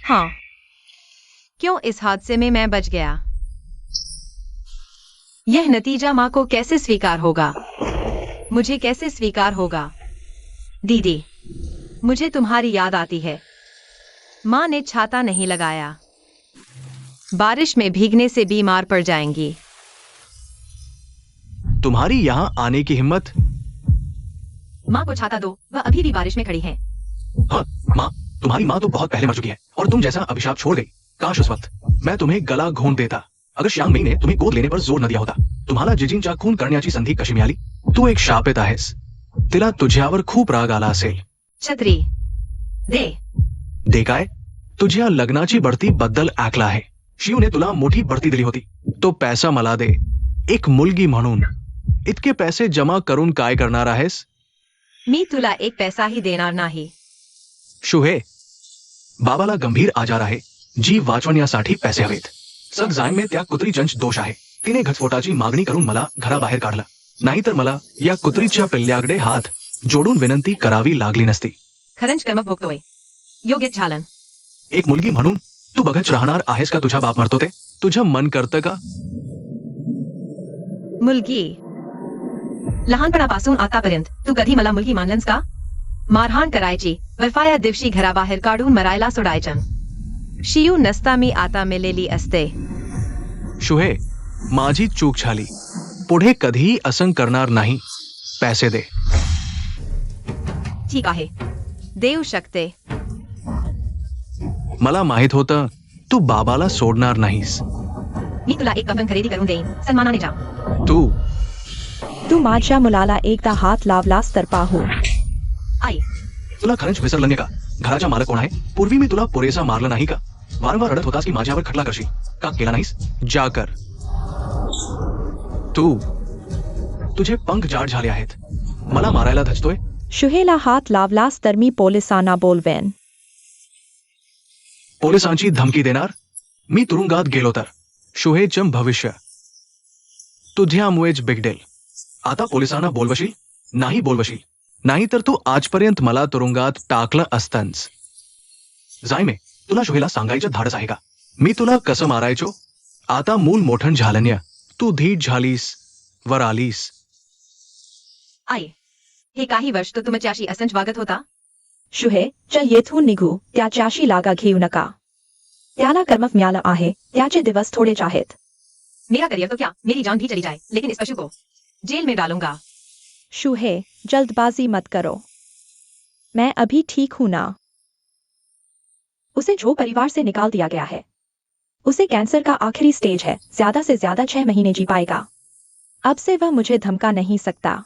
हाँ, क्यों इस हादसे में मैं बच गया? यह नतीजा माँ को कैसे स्वीकार होगा? मुझे कैसे स्वीकार होगा? दीदी, मुझे तुम्हारी याद आती है। माँ ने छाता नहीं लगाया। बारिश में भीगने से बीमार पड़ जाएंगी। तुम्हारी यहां आने की हिम्मत? माँ को छाता दो, वह अभी भी बारिश में खड़ी हैं। हाँ, माँ, तुम्हारी माँ तो बहुत पहले मर चुकी है और तुम जैसा अभिशाप छोड़ गई। काश उस वक्त मैं तुम्हें गला घोंट देता, अगर श्यांग मेई ने तुम्हें गोद लेने पर जोर न दिया होता. तुम्हाला जिजींच्या खून करण्याची संधी कशी मिळाली? तू एक शापित आहेस. तिला तुझ्यावर खूप राग आला असेल. छत्री दे. दे काय? तुझ्या लग्नाची बढती बद्दल ऐकलं आहे. शिवने तुला मोठी बढती दिली होती. तो पैसा मला दे. एक मुलगी म्हणून इतके पैसे जमा करून काय करणार आहेस? मी तुला एक पैसाही देणार नाही. शुहे, बाबाला गंभीर आजार आहे. जीव वाचवण्यासाठी पैसे हवेत. सगजाईन त्या कुत्रीचंच दोष आहे. तिने घटस्फोटाची मागणी करून मला घराबाहेर काढलं. नाहीतर मला या कुत्रीच्या पिल्ल्याकडे हात जोडून विनंती करावी लागली नसती. खरंच कर्म भोगतोय. योग्य झालं. एक मुलगी म्हणून तू बघत राहणार आहेस का तुझा बाप मरतो ते? तुझं मन करतं का? मुलगी. लहानपणापासून आतापर्यंत तू कधी मला मुलगी मानलंस का? मारहाण करायची, वफाया दिवशी घराबाहेर काढून मरायला सोडायचं. शियू नसता मी आता मेलेली असते. शुहे, माझी चूक झाली. पुढे कधीही असं करणार नाही. पैसे दे. ठीक आहे. देऊ शकते. मला माहित होतं तू बाबाला सोडणार नाहीस. मी तुला एक कफन खरेदी करून देईन. सन्मानाने जा. तू माझ्या मुलाला एकदा हात लावलास तर पाहू. आई. तुला खरंच विसरलं नाही का? घराचा मालक कोण आहे? पूर्वी मी तुला पुरेसा मारलं नाही का? वारंवार रडत होतास की माझ्यावर खटला करशील. का केला नाहीस? जा कर. तुझे पंख जाड झाले आहेत. मला मारायला धजतोय. शुहेला हात लावलास तर मी पोलिसांना बोलवेन. पोलिसांची धमकी देणार? मी तुरुंगात गेलो तर शुहेचं भविष्य तुझ्यामुळेच बिघडेल. आता पोलिसांना बोलवशील? नाही बोलवशील. नाहीतर तू आजपर्यंत मला तुरुंगात टाकलं असतंच. जायमे, तुला शुहेला सांगायचं धाडस आहे का? मी तुला कसं मारायचो? आता मूल मोठं झालन्य. तू धीट झालीस, वर आलीस. आई. हे काही वर्ष तो तुमच्याशी असंच वागत होता. शुहे, येथून निघू. त्याच्याशी लागा घेऊ नका. त्याला कर्म मिळालं आहे. त्याचे दिवस थोडेच आहेत. मेरा करियर तो क्या, मेरी जान भी चली जाए, लेकिन इस पशु को जेल में डालूंगा. शुहे, जल्दबाजी मत करो. मैं अभी ठीक हूं ना. उसे जो परिवार से निकाल दिया गया है, उसे कैंसर का आखिरी स्टेज है. ज्यादा से ज्यादा 6 महीने जी पाएगा. अब से वह मुझे धमका नहीं सकता.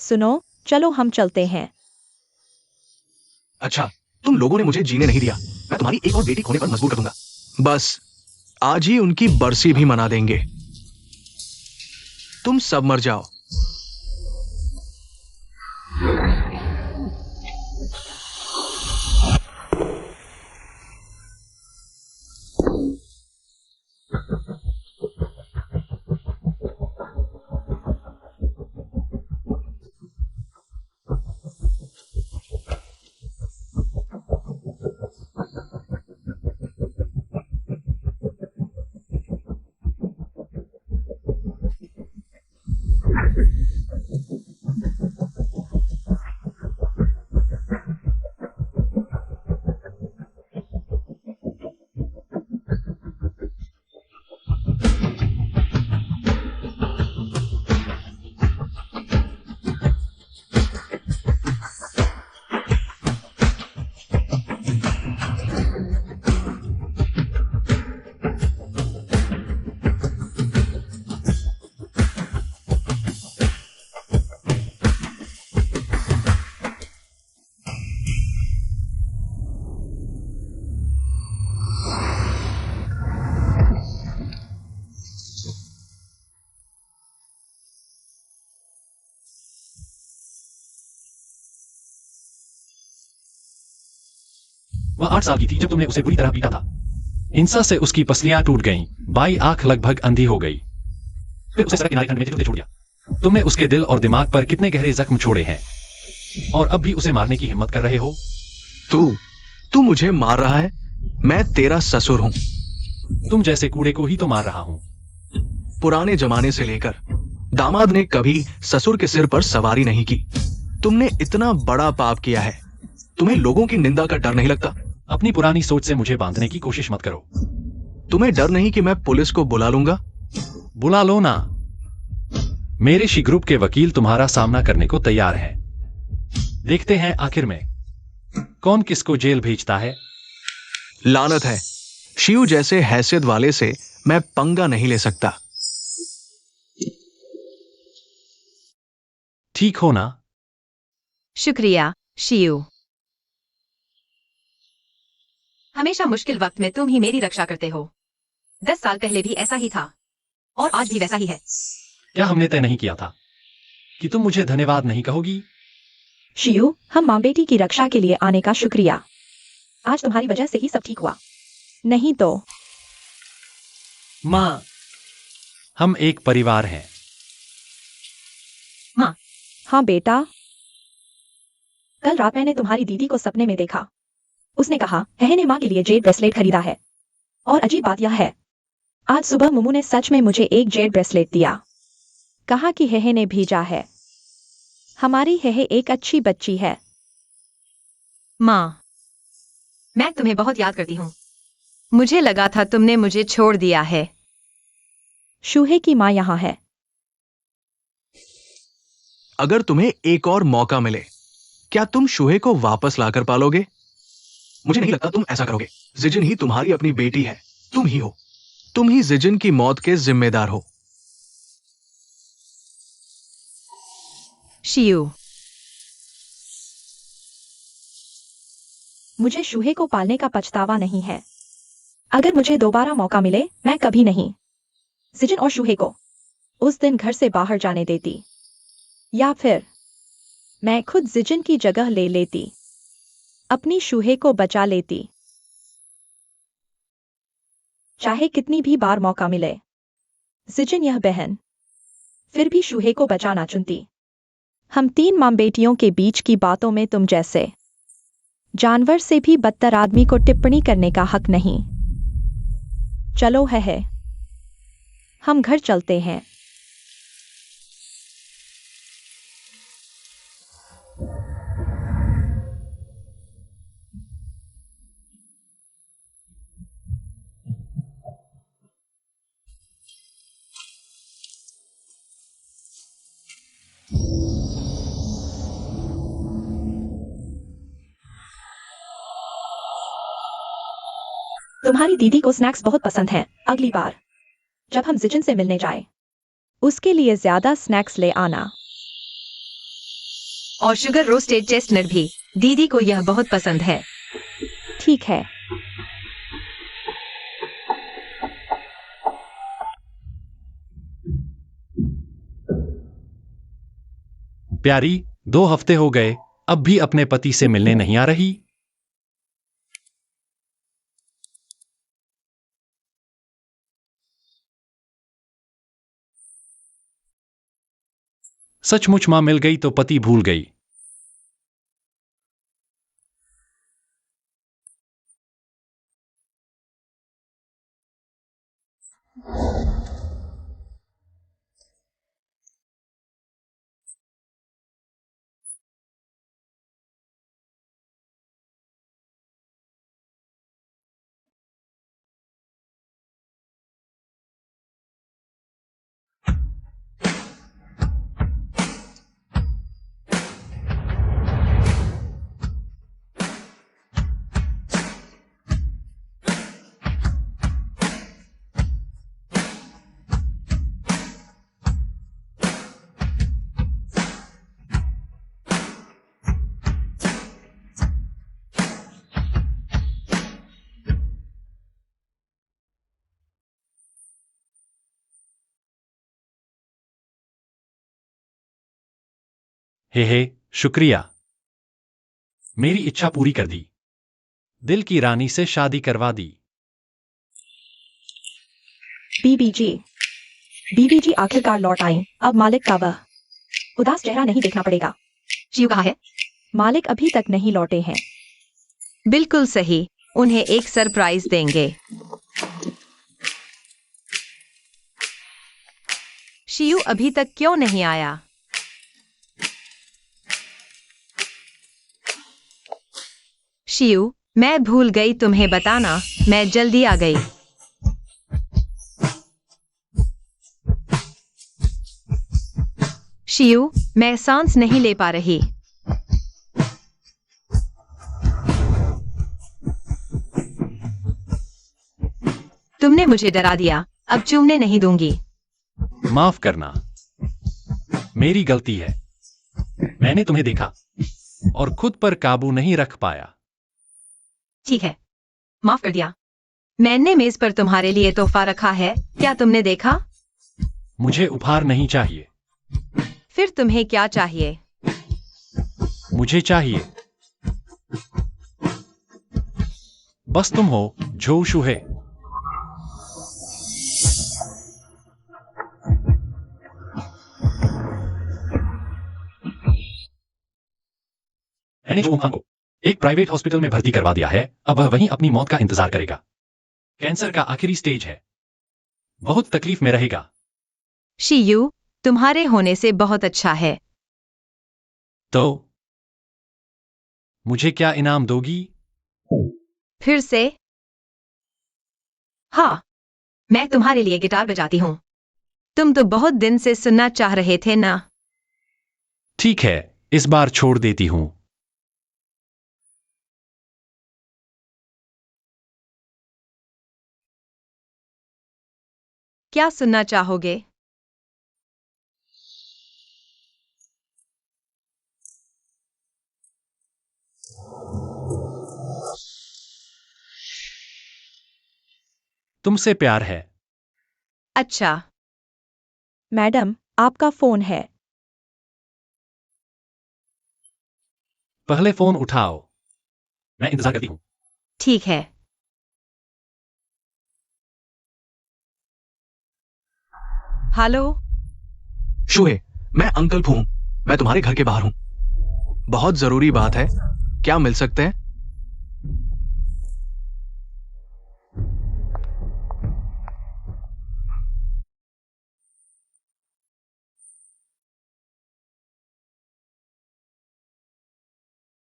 सुनो, चलो हम चलते हैं. अच्छा, तुम लोगों ने मुझे जीने नहीं दिया. मैं तुम्हारी एक और बेटी खोने पर मजबूर कर दूंगा. बस आज ही उनकी बरसी भी मना देंगे. तुम सब मर जाओ. वह 8 साल की थी जब तुमने उसे बुरी तरह पीटा था. हिंसा से उसकी पसलियां टूट गईं, बाई आंख लगभग अंधी हो गई. फिर उसे सड़क किनारे खंड में चिल्लाते छोड़ दिया. तुमने उसके दिल और दिमाग पर कितने गहरे जख्म छोड़े हैं, और अब भी उसे मारने की हिम्मत कर रहे हो. तू मुझे मार रहा है? मैं तेरा ससुर हूं. तुम जैसे कूड़े को ही तो मार रहा हूं. पुराने जमाने से लेकर दामाद ने कभी ससुर के सिर पर सवारी नहीं की. तुमने इतना बड़ा पाप किया है. तुम्हें लोगों की निंदा का डर नहीं लगता? अपनी पुरानी सोच से मुझे बांधने की कोशिश मत करो. तुम्हें डर नहीं कि मैं पुलिस को बुला लूंगा? बुला लो ना. मेरे शी ग्रुप के वकील तुम्हारा सामना करने को तैयार हैं. देखते हैं आखिर में कौन किसको जेल भेजता है. लानत है. शिव जैसे हैसियत वाले से मैं पंगा नहीं ले सकता. ठीक हो ना? शुक्रिया, शियू. हमेशा मुश्किल वक्त में तुम ही मेरी रक्षा करते हो। 10 साल पहले भी ऐसा ही था और आज भी वैसा ही है। क्या हमने तय नहीं किया था कि तुम मुझे धन्यवाद नहीं कहोगी? शियू, हम माँ बेटी की रक्षा के लिए आने का शुक्रिया। आज तुम्हारी वजह से ही सब ठीक हुआ, नहीं तो। माँ, हम एक परिवार हैं। हाँ बेटा, कल रात मैंने तुम्हारी दीदी को सपने में देखा। उसने कहा हेहे ने माँ के लिए जेड ब्रेसलेट खरीदा है। और अजीब बात यह है, आज सुबह मुमू ने सच में मुझे एक जेड ब्रेसलेट दिया। कहा कि हेहे ने भेजा है। हमारी हेहे एक अच्छी बच्ची है। माँ, मैं तुम्हें बहुत याद करती हूँ। मुझे लगा था तुमने मुझे छोड़ दिया है। शूहे की माँ यहाँ है। अगर तुम्हें एक और मौका मिले, क्या तुम शूहे को वापस लाकर पालोगे? मुझे नहीं लगता तुम ऐसा करोगे। जिजिन ही तुम्हारी अपनी बेटी है। तुम ही हो। तुम ही जिजिन की मौत के जिम्मेदार हो। शियू, मुझे शूहे को पालने का पछतावा नहीं है। अगर मुझे दोबारा मौका मिले, मैं कभी नहीं जिजिन और शूहे को उस दिन घर से बाहर जाने देती। या फिर मैं खुद जिजिन की जगह ले लेती, अपनी शूहे को बचा लेती। चाहे कितनी भी बार मौका मिले, जिजिन यह बहन फिर भी शूहे को बचाना चुनती। हम 3 माँ बेटियों के बीच की बातों में तुम जैसे जानवर से भी बदतर आदमी को टिप्पणी करने का हक नहीं। चलो है हम घर चलते हैं। तुम्हारी दीदी को स्नैक्स बहुत पसंद हैं। अगली बार जब हम जिजिन से मिलने जाएं, उसके लिए ज्यादा स्नैक्स ले आना। और शुगर रोस्टेड चेस्टनट भी। दीदी को यह बहुत पसंद है। ठीक है। प्यारी, 2 हफ्ते हो गए, अब भी अपने पति से मिलने नहीं आ रही? सचमुच मां मिल गई तो पति भूल गई। हे, शुक्रिया। मेरी इच्छा पूरी कर दी। दिल की रानी से शादी करवा दी। बीबीजी आखिरकार लौट आई। अब मालिक का वह उदास चेहरा नहीं देखना पड़ेगा। शियू कहाँ है? मालिक अभी तक नहीं लौटे हैं। बिल्कुल सही, उन्हें एक सरप्राइज देंगे। शियू अभी तक क्यों नहीं आया? शियू, मैं भूल गई तुम्हें बताना, मैं जल्दी आ गई। शियू, मैं सांस नहीं ले पा रही। तुमने मुझे डरा दिया, अब चूमने नहीं दूंगी। माफ करना, मेरी गलती है। मैंने तुम्हें देखा और खुद पर काबू नहीं रख पाया। ठीक है, माफ कर दिया। मैंने मेज पर तुम्हारे लिए तोहफा रखा है, क्या तुमने देखा? मुझे उपहार नहीं चाहिए। फिर तुम्हें क्या चाहिए? मुझे चाहिए बस तुम हो जो शूहे। मैंने जो को एक प्राइवेट हॉस्पिटल में भर्ती करवा दिया है, अब वह वहीं अपनी मौत का इंतजार करेगा। कैंसर का आखिरी स्टेज है, बहुत तकलीफ में रहेगा। शियू, तुम्हारे होने से बहुत अच्छा है। तो मुझे क्या इनाम दोगी? फिर से? हाँ, मैं तुम्हारे लिए गिटार बजाती हूँ। तुम तो बहुत दिन से सुनना चाह रहे थे ना? ठीक है, इस बार छोड़ देती हूँ। क्या सुनना चाहोगे? तुमसे प्यार है। अच्छा, मैडम, आपका फोन है। पहले फोन उठाओ, मैं इंतजार करती हूँ। ठीक है। हेलो, शूहे, मैं अंकल फू हूं। मैं तुम्हारे घर के बाहर हूं। बहुत जरूरी बात है, क्या मिल सकते हैं?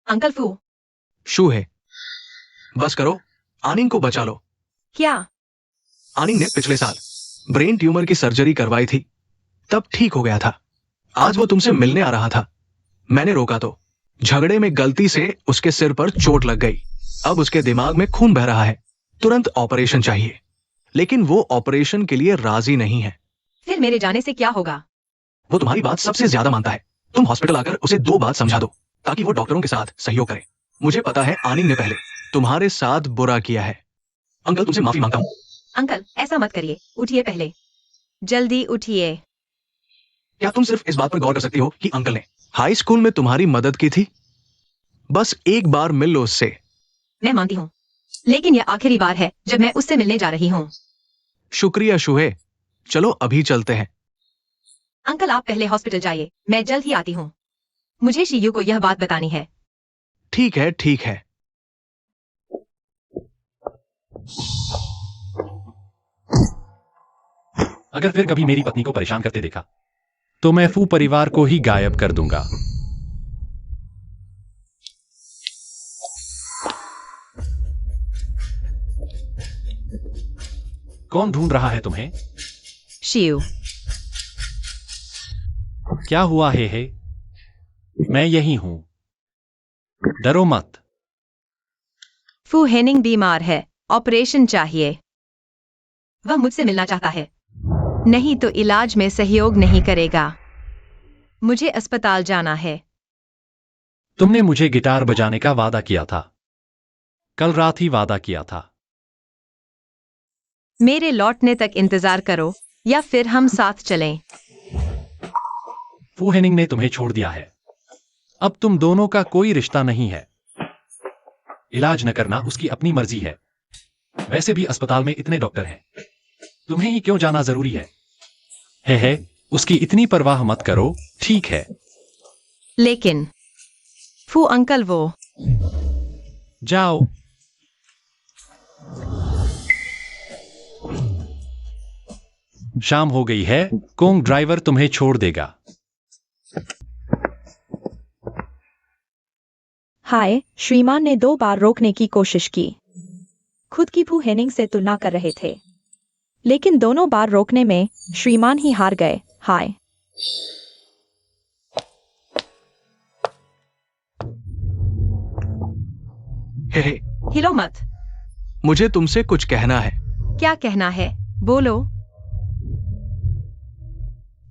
अंकल फू, शूहे, बस करो, आनिंग को बचा लो। क्या? आनिंग ने पिछले साल ब्रेन ट्यूमर की सर्जरी करवाई थी, तब ठीक हो गया था। आज वो तुमसे मिलने आ रहा था, मैंने रोका तो झगड़े में गलती से उसके सिर पर चोट लग गई। अब उसके दिमाग में खून बह रहा है, तुरंत ऑपरेशन चाहिए, लेकिन वो ऑपरेशन के लिए राजी नहीं है। फिर मेरे जाने से क्या होगा? वो तुम्हारी बात सबसे ज्यादा मानता है। तुम हॉस्पिटल आकर उसे 2 बात समझा दो, ताकि वो डॉक्टरों के साथ सहयोग करे। मुझे पता है आनिंग ने पहले तुम्हारे साथ बुरा किया है। अंकल, तुमसे माफी मांगता हूँ। अंकल, ऐसा मत करिए, उठिए पहले। जल्दी उठिए। क्या तुम सिर्फ इस बात पर गौर कर सकती हो कि अंकल ने हाई स्कूल में तुम्हारी मदद की थी? बस एक बार मिल लो उससे। मैं मानती हूँ, लेकिन यह आखिरी बार है जब मैं उससे मिलने जा रही हूँ। शुक्रिया शूहे, चलो अभी चलते हैं। अंकल, आप पहले हॉस्पिटल जाइए, मैं जल्द ही आती हूँ। मुझे शियू को यह बात बतानी है। ठीक है, ठीक है। अगर फिर कभी मेरी पत्नी को परेशान करते देखा, तो मैं फू परिवार को ही गायब कर दूंगा। कौन ढूंढ रहा है तुम्हें? शियू, क्या हुआ है? मैं यही हूं, डरो मत। फू हेनिंग बीमार है, ऑपरेशन चाहिए। वह मुझसे मिलना चाहता है। नहीं तो इलाज में सहयोग नहीं करेगा। मुझे अस्पताल जाना है। तुमने मुझे गिटार बजाने का वादा किया था, कल रात ही वादा किया था। मेरे लौटने तक इंतजार करो, या फिर हम साथ चलें। फू हेनिंग ने तुम्हें छोड़ दिया है, अब तुम दोनों का कोई रिश्ता नहीं है। इलाज न करना उसकी अपनी मर्जी है। वैसे भी अस्पताल में इतने डॉक्टर हैं, तुम्हें ही क्यों जाना जरूरी है? उसकी इतनी परवाह मत करो, ठीक है? लेकिन फू अंकल, वो जाओ। शाम हो गई है, कोंग ड्राइवर तुम्हें छोड़ देगा। हाय, श्रीमान ने 2 बार रोकने की कोशिश की। खुद की फू हेनिंग से तुलना कर रहे थे, लेकिन दोनों बार रोकने में श्रीमान ही हार गए। हाय, हे, हिलो मत। मुझे तुमसे कुछ कहना है। क्या कहना है? बोलो।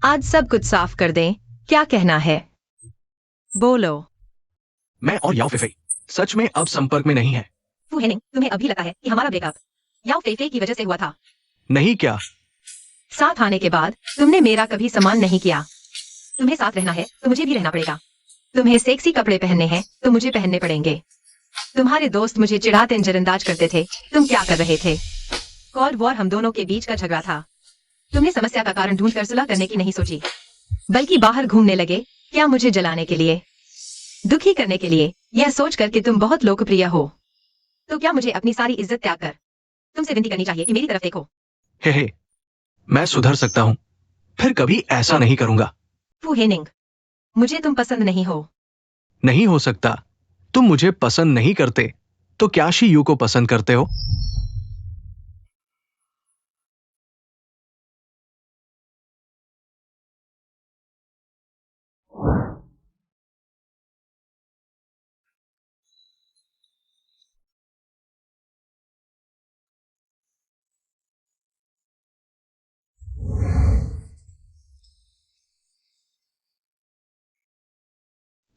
आज सब कुछ साफ कर दें, क्या कहना है? बोलो। मैं और याओ फेफे सच में अब संपर्क में नहीं है। फू हेनिंग, तुम्हें अभी लगता है कि हमारा ब्रेकअप याओ फे फे की वजह से हुआ था? नहीं क्या? साथ आने के बाद तुमने मेरा कभी सम्मान नहीं किया। तुम्हें साथ रहना है तो मुझे भी रहना पड़ेगा। तुम्हें सेक्सी कपड़े पहनने हैं तो मुझे पहनने पड़ेंगे। तुम्हारे दोस्त मुझे चिढ़ाते नजरअंदाज करते थे। तुम क्या कर रहे थे? कोल्ड वॉर हम दोनों के बीच का झगड़ा था। तुमने समस्या का कारण ढूंढकर सुलह करने की नहीं सोची, बल्कि बाहर घूमने लगे। क्या मुझे जलाने के लिए, दुखी करने के लिए, यह सोचकर कि तुम बहुत लोकप्रिय हो? तो क्या मुझे अपनी सारी इज्जत त्याग कर तुमसे विनती करनी चाहिए कि मेरी तरफ देखो? हे, मैं सुधर सकता हूँ, फिर कभी ऐसा नहीं करूंगा। फू हेनिंग, मुझे तुम पसंद नहीं हो। नहीं हो सकता। तुम मुझे पसंद नहीं करते तो क्या शी यू को पसंद करते हो?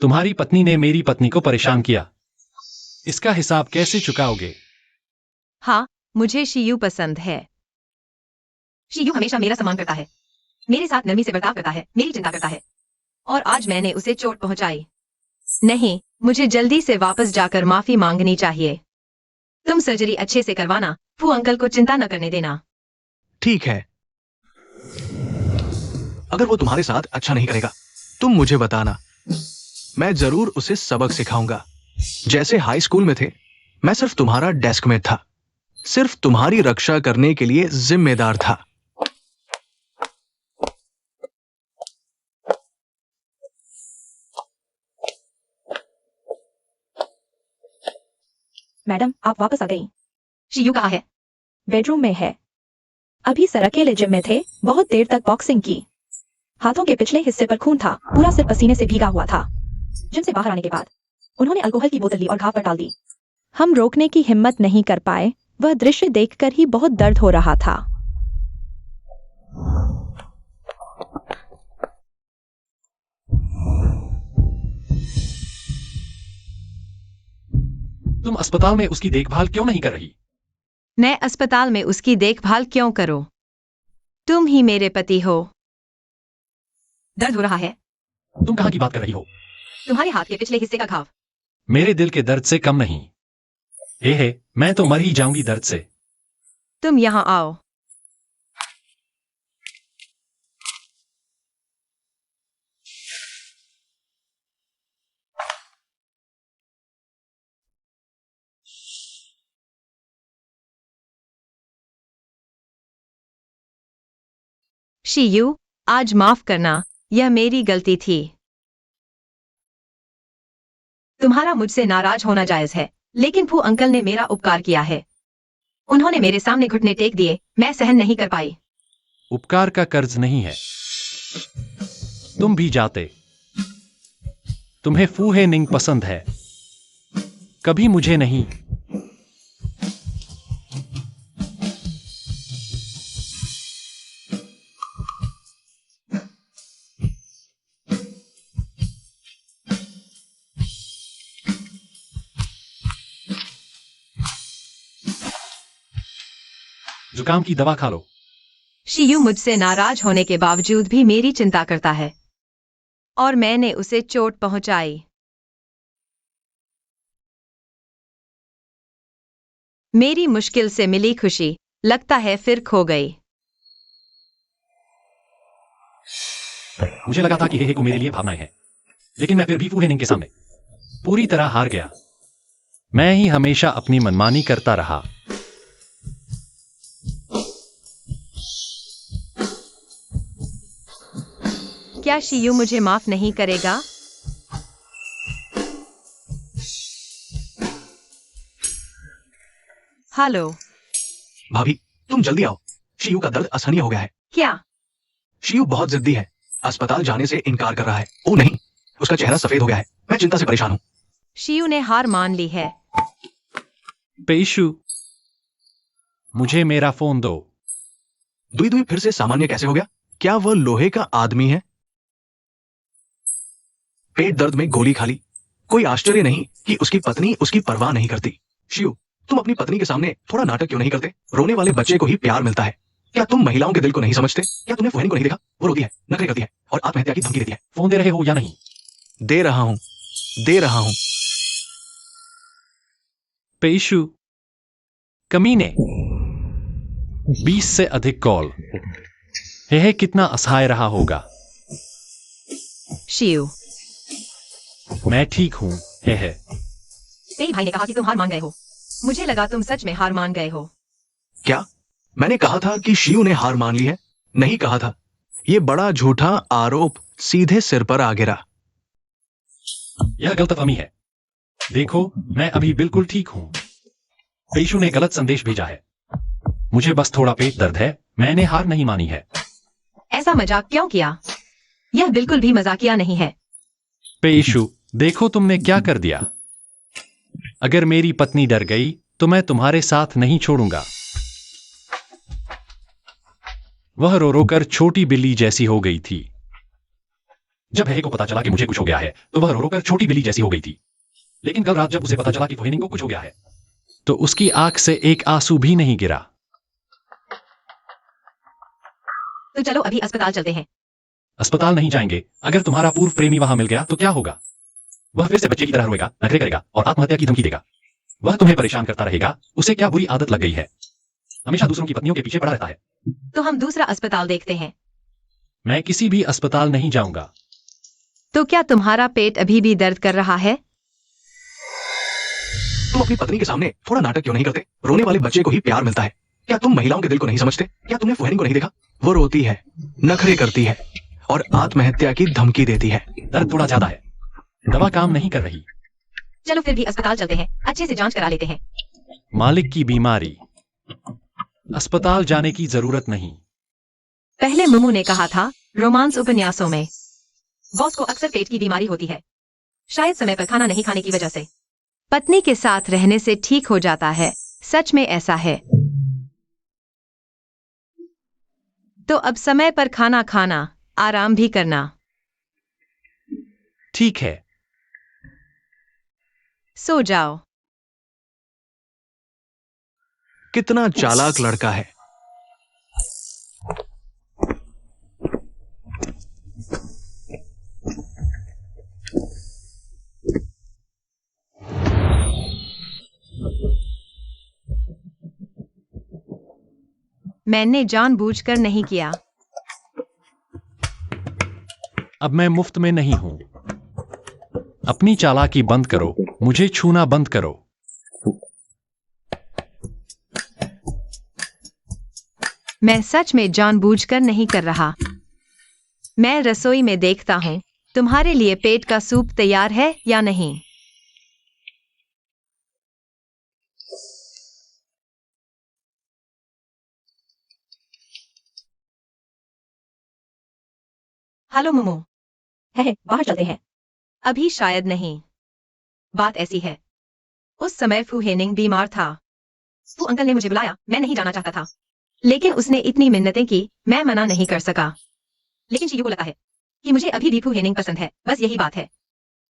तुम्हारी पत्नी ने मेरी पत्नी को परेशान किया, इसका हिसाब कैसे चुकाओगे? हाँ, मुझे शियू पसंद है। शियू हमेशा मेरा सम्मान करता है, मेरे साथ नरमी से बर्ताव करता है, मेरी चिंता करता है, और आज मैंने उसे चोट पहुंचाई। नहीं, मुझे जल्दी से वापस जाकर माफी मांगनी चाहिए। तुम सर्जरी अच्छे से करवाना, फू अंकल को चिंता न करने देना। ठीक है, अगर वो तुम्हारे साथ अच्छा नहीं करेगा तुम मुझे बताना, मैं जरूर उसे सबक सिखाऊंगा। जैसे हाई स्कूल में थे, मैं सिर्फ तुम्हारा डेस्क में था, सिर्फ तुम्हारी रक्षा करने के लिए जिम्मेदार था। मैडम, आप वापस आ गई। शियू कहाँ है? बेडरूम में है। अभी सर अकेले जिम में थे, बहुत देर तक बॉक्सिंग की। हाथों के पिछले हिस्से पर खून था, पूरा सिर पसीने से भीगा हुआ था। जिम से बाहर आने के बाद उन्होंने अल्कोहल की बोतल ली और घाव पर डाल दी। हम रोकने की हिम्मत नहीं कर पाए, वह दृश्य देखकर ही बहुत दर्द हो रहा था। तुम अस्पताल में उसकी देखभाल क्यों नहीं कर रही? मैं अस्पताल में उसकी देखभाल क्यों करूं? तुम ही मेरे पति हो। दर्द हो रहा है? तुम कहाँ की बात कर रही हो? तुम्हारे हाथ के पिछले हिस्से का घाव। मेरे दिल के दर्द से कम नहीं। हे, मैं तो मर ही जाऊंगी दर्द से। तुम यहाँ आओ। शियू, आज माफ करना, यह मेरी गलती थी। तुम्हारा मुझसे नाराज होना जायज है, लेकिन फू अंकल ने मेरा उपकार किया है। उन्होंने मेरे सामने घुटने टेक दिए, मैं सहन नहीं कर पाई। उपकार का कर्ज नहीं है। तुम भी जाते। तुम्हें फू हेनिंग पसंद है, कभी मुझे नहीं। जुकाम की दवा खा लो। शियू मुझसे नाराज होने के बावजूद भी मेरी चिंता करता है, और मैंने उसे चोट पहुंचाई। मेरी मुश्किल से मिली खुशी लगता है फिर खो गई। मुझे लगा था कि हे को मेरे लिए भावनाएं हैं, लेकिन मैं फिर भी फू हेनिंग के सामने पूरी तरह हार गया। मैं ही हमेशा अपनी मनमानी करता रहा। क्या शियू मुझे माफ नहीं करेगा? हेलो भाभी, तुम जल्दी आओ, शियू का दर्द असहनीय हो गया है। क्या? शियू बहुत जिद्दी है, अस्पताल जाने से इनकार कर रहा है। ओ नहीं, उसका चेहरा सफेद हो गया है। मैं चिंता से परेशान हूँ। शियू ने हार मान ली है। पेशु, मुझे मेरा फोन दो। दुई दुई फिर से सामान्य कैसे हो गया? क्या वह लोहे का आदमी है? पेट दर्द में गोली खा ली। कोई आश्चर्य नहीं कि उसकी पत्नी उसकी परवाह नहीं करती। शियू, तुम अपनी पत्नी के सामने थोड़ा नाटक क्यों नहीं करते? रोने वाले बच्चे को ही प्यार मिलता है। क्या तुम महिलाओं के दिल को नहीं समझते? क्या तुमने फुहैन को नहीं देखा? वो रोती है, नखरे करती है और आत्महत्या की धमकी देती है। फोन दे रहे हो या नहीं? दे रहा हूं, दे रहा हूं। पेशु कमीने 20 से अधिक कॉल। यह कितना असहाय रहा होगा। शिव, मैं ठीक हूं। है तेरी भाई ने कहा कि तुम हार मान गए हो। मुझे लगा तुम सच में हार मान गए हो। क्या मैंने कहा था कि शिव ने हार मान ली है? नहीं कहा था। ये बड़ा झूठा आरोप सीधे सिर पर आ गिरा। यह गलतफहमी है। देखो, मैं अभी बिल्कुल ठीक हूं। पेशु ने गलत संदेश भेजा है। मुझे बस थोड़ा पेट दर्द है। मैंने हार नहीं मानी है। ऐसा मजाक क्यों किया? यह बिल्कुल भी मजाकिया नहीं है। पेशु, देखो तुमने क्या कर दिया। अगर मेरी पत्नी डर गई तो मैं तुम्हारे साथ नहीं छोड़ूंगा। वह रो रो कर छोटी बिल्ली जैसी हो गई थी। जब हेहे को पता चला कि मुझे कुछ हो गया है तो वह रो रो कर छोटी बिल्ली जैसी हो गई थी। लेकिन कल रात जब उसे पता चला कि फुहेनिंग को कुछ हो गया है तो उसकी आंख से एक आंसू भी नहीं गिरा। तो चलो अभी अस्पताल चलते हैं। अस्पताल नहीं जाएंगे। अगर तुम्हारा पूर्व प्रेमी वहां मिल गया तो क्या होगा? वह फिर से बच्चे की तरह रोएगा, नखरे करेगा और आत्महत्या की धमकी देगा। वह तुम्हें परेशान करता रहेगा। उसे क्या बुरी आदत लग गई है। हमेशा दूसरों की पत्नियों के पीछे पड़ा रहता है। तो हम दूसरा अस्पताल देखते हैं। मैं किसी भी अस्पताल नहीं जाऊंगा। तो क्या तुम्हारा पेट अभी भी दर्द कर रहा है? तुम अपनी पत्नी के सामने थोड़ा नाटक क्यों नहीं करते? रोने वाले बच्चे को ही प्यार मिलता है। क्या तुम महिलाओं के दिल को नहीं समझते? क्या तुमने फुहैन को नहीं देखा? वो रोती है, नखरे करती है और आत्महत्या की धमकी देती है। दर्द थोड़ा ज्यादा है। दवा काम नहीं कर रही। चलो फिर भी अस्पताल चलते हैं। अच्छे से जांच करा लेते हैं। मालिक की बीमारी। अस्पताल जाने की जरूरत नहीं। पहले मुमू ने कहा था रोमांस उपन्यासों में बॉस को अक्सर पेट की बीमारी होती है, शायद समय पर खाना नहीं खाने की वजह से। पत्नी के साथ रहने से ठीक हो जाता है। सच में ऐसा है। तो अब समय पर खाना खाना, आराम भी करना। ठीक है। सो जाओ। कितना चालाक लड़का है। मैंने जानबूझकर नहीं किया। अब मैं मुफ्त में नहीं हूं। अपनी चालाकी बंद करो। मुझे छूना बंद करो। मैं सच में जानबूझकर नहीं कर रहा। मैं रसोई में देखता हूं तुम्हारे लिए पेट का सूप तैयार है या नहीं। हेलो मुमू। है बाहर चलते हैं। अभी शायद नहीं। बात ऐसी है, उस समय फू हेनिंग बीमार था। फू अंकल ने मुझे बुलाया। मैं नहीं जाना चाहता था, लेकिन उसने इतनी मिन्नतें की, मैं मना नहीं कर सका। लेकिन शियू को लगता है कि मुझे अभी भी फू हेनिंग पसंद है। बस यही बात है।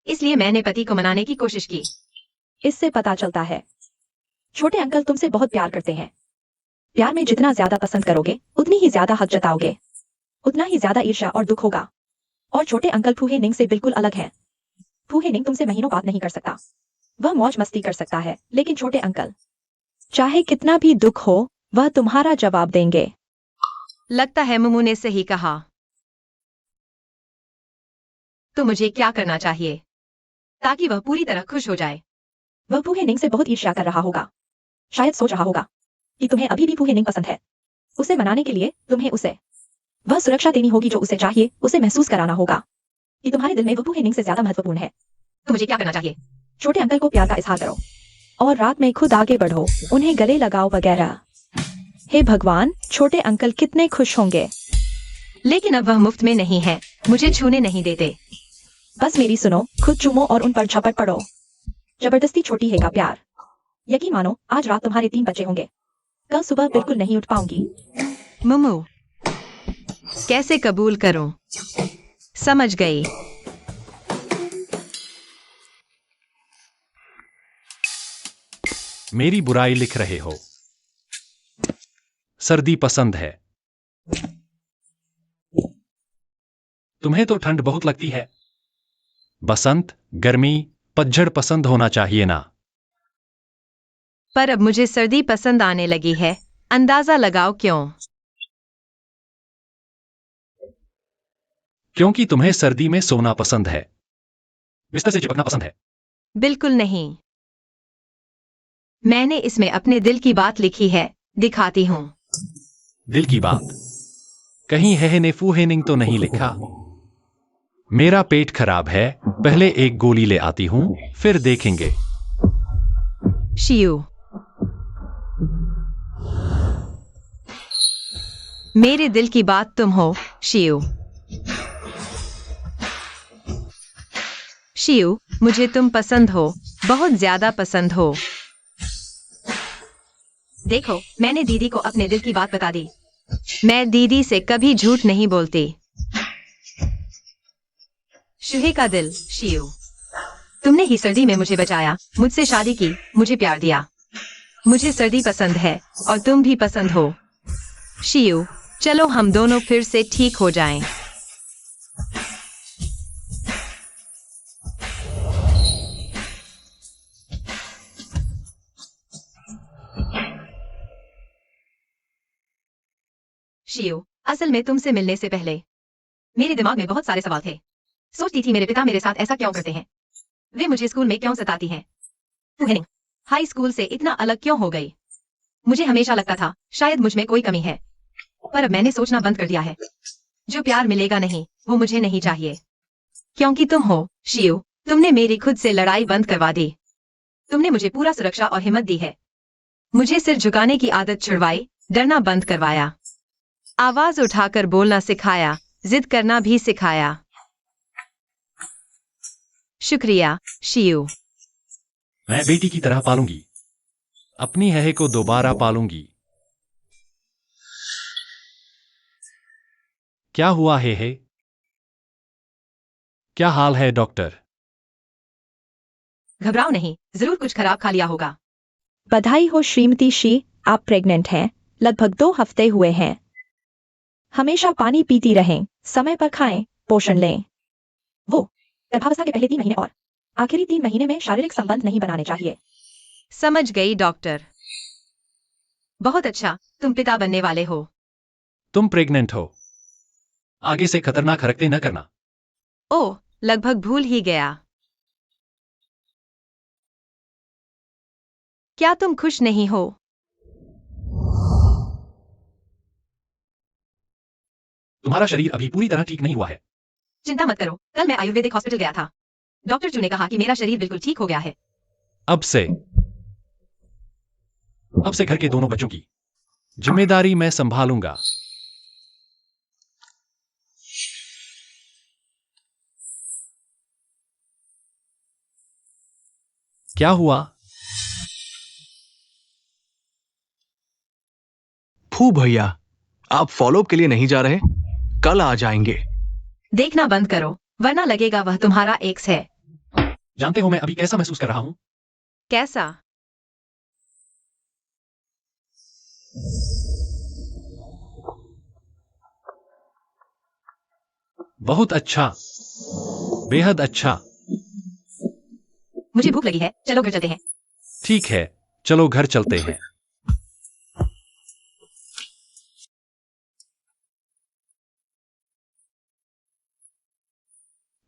इसलिए मैंने पति को मनाने की कोशिश की। इससे पता चलता है छोटे अंकल तुमसे बहुत प्यार करते हैं। प्यार में जितना ज्यादा पसंद करोगे उतनी ही ज्यादा हक जताओगे, उतना ही ज्यादा ईर्ष्या और दुख होगा। और छोटे अंकल फूहे निंग से बिल्कुल अलग हैं। फूहे निंग तुमसे महीनों बात नहीं कर सकता। वह मौज मस्ती कर सकता है, लेकिन छोटे अंकल चाहे कितना भी दुख हो वह तुम्हारा जवाब देंगे। लगता है मुमू ने सही कहा। तो मुझे क्या करना चाहिए ताकि वह पूरी तरह खुश हो जाए? वह फूहे निंग से बहुत ईर्ष्या कर रहा होगा। शायद सोच रहा होगा कि तुम्हें अभी भी फूहे निंग पसंद है। उसे मनाने के लिए तुम्हें उसे वह सुरक्षा देनी होगी जो उसे चाहिए। उसे महसूस कराना होगा कि तुम्हारे दिल में वह फूहे निंग से ज्यादा महत्वपूर्ण है। तो मुझे क्या करना चाहिए? छोटे अंकल को प्यार का इजहार करो और रात में खुद आगे बढ़ो, उन्हें गले लगाओ वगैरह। हे भगवान, छोटे अंकल कितने खुश होंगे। लेकिन अब वह मुफ्त में नहीं है, मुझे छूने नहीं देते। बस मेरी सुनो, खुद चूमो और उन पर झपट पड़ो। जबरदस्ती छोटी है का प्यार। यकीन मानो आज रात तुम्हारे 3 बच्चे होंगे। कल सुबह बिल्कुल नहीं उठ पाऊंगी। मुमू, कैसे कबूल करूं? समझ गई। मेरी बुराई लिख रहे हो। सर्दी पसंद है। तुम्हें तो ठंड बहुत लगती है। बसंत, गर्मी, पतझड़ पसंद होना चाहिए ना। पर अब मुझे सर्दी पसंद आने लगी है। अंदाजा लगाओ क्यों? क्योंकि तुम्हें सर्दी में सोना पसंद है, बिस्तर से चिपकना पसंद है। बिल्कुल नहीं। मैंने इसमें अपने दिल की बात लिखी है, दिखाती हूँ। दिल की बात? कहीं हेहेने फूहेनिंग तो नहीं लिखा? मेरा पेट खराब है, पहले एक गोली ले आती हूँ, फिर देखेंगे। शियू। मेरे दिल की बात तुम हो, शियू। शियू, मुझे तुम पसंद हो, बहुत ज्यादा पसंद हो। देखो, मैंने दीदी को अपने दिल की बात बता दी। मैं दीदी से कभी झूठ नहीं बोलती। शुहे का दिल, शियू। तुमने ही सर्दी में मुझे बचाया, मुझसे शादी की, मुझे प्यार दिया। मुझे सर्दी पसंद है और तुम भी पसंद हो। शियू, चलो हम दोनों फिर से ठीक हो जाएं। शियू, असल में तुमसे मिलने से पहले मेरे दिमाग में बहुत सारे सवाल थे। सोचती थी मेरे पिता मेरे साथ ऐसा क्यों करते हैं? वे मुझे स्कूल में क्यों सताती हैं? फूहेनिंग हाई स्कूल से इतना अलग क्यों हो गई? मुझे हमेशा लगता था शायद मुझ में कोई कमी है, पर अब मैंने सोचना बंद कर दिया है। जो प्यार मिलेगा नहीं, वो मुझे नहीं चाहिए। क्योंकि तुम हो, शियू, तुमने मेरी खुद से लड़ाई बंद करवा दी। तुमने मुझे पूरा सुरक्षा और हिम्मत दी है। मुझे सिर झुकाने की आदत छुड़वाई, डरना बंद करवाया, आवाज उठाकर बोलना सिखाया, जिद करना भी सिखाया। शुक्रिया, शियू। मैं बेटी की तरह पालूंगी, अपनी हेहे को दोबारा पालूंगी। क्या हुआ हेहे? क्या हाल है डॉक्टर? घबराओ नहीं, जरूर कुछ खराब खा लिया होगा। बधाई हो श्रीमती शी, आप प्रेग्नेंट हैं, लगभग 2 हफ्ते हुए हैं। हमेशा पानी पीती रहें, समय पर खाएं, पोषण लें। वो गर्भावस्था के पहले 3 महीने और आखिरी 3 महीने में शारीरिक संबंध नहीं बनाने चाहिए। समझ गई डॉक्टर। बहुत अच्छा, तुम पिता बनने वाले हो। तुम प्रेग्नेंट हो। आगे से खतरनाक हरकतें न करना। ओह, लगभग भूल ही गया। क्या तुम खुश नहीं हो? तुम्हारा शरीर अभी पूरी तरह ठीक नहीं हुआ है। चिंता मत करो, कल मैं आयुर्वेदिक हॉस्पिटल गया था। डॉक्टर जू ने कहा कि मेरा शरीर बिल्कुल ठीक हो गया है। अब से घर के दोनों बच्चों की जिम्मेदारी मैं संभालूंगा। क्या हुआ? फू भैया, आप फॉलोअप के लिए नहीं जा रहे? कल आ जाएंगे। देखना बंद करो, वरना लगेगा वह तुम्हारा एक्स है। जानते हो मैं अभी कैसा महसूस कर रहा हूं? कैसा? बहुत अच्छा, बेहद अच्छा। मुझे भूख लगी है, चलो घर चलते हैं। ठीक है, चलो घर चलते हैं।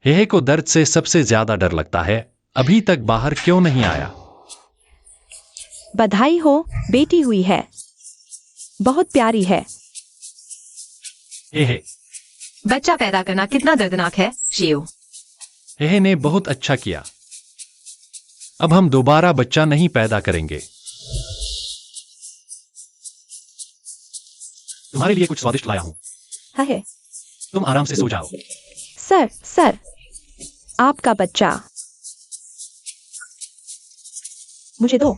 हेहे को दर्द से सबसे ज्यादा डर लगता है, अभी तक बाहर क्यों नहीं आया? बधाई हो, बेटी हुई है, बहुत प्यारी है। हेहे बच्चा पैदा करना कितना दर्दनाक है, शियू। हेहे ने बहुत अच्छा किया। अब हम दोबारा बच्चा नहीं पैदा करेंगे। तुम्हारे लिए कुछ स्वादिष्ट लाया हूं, है तुम आराम से सो जाओ। सर, आपका बच्चा मुझे दो।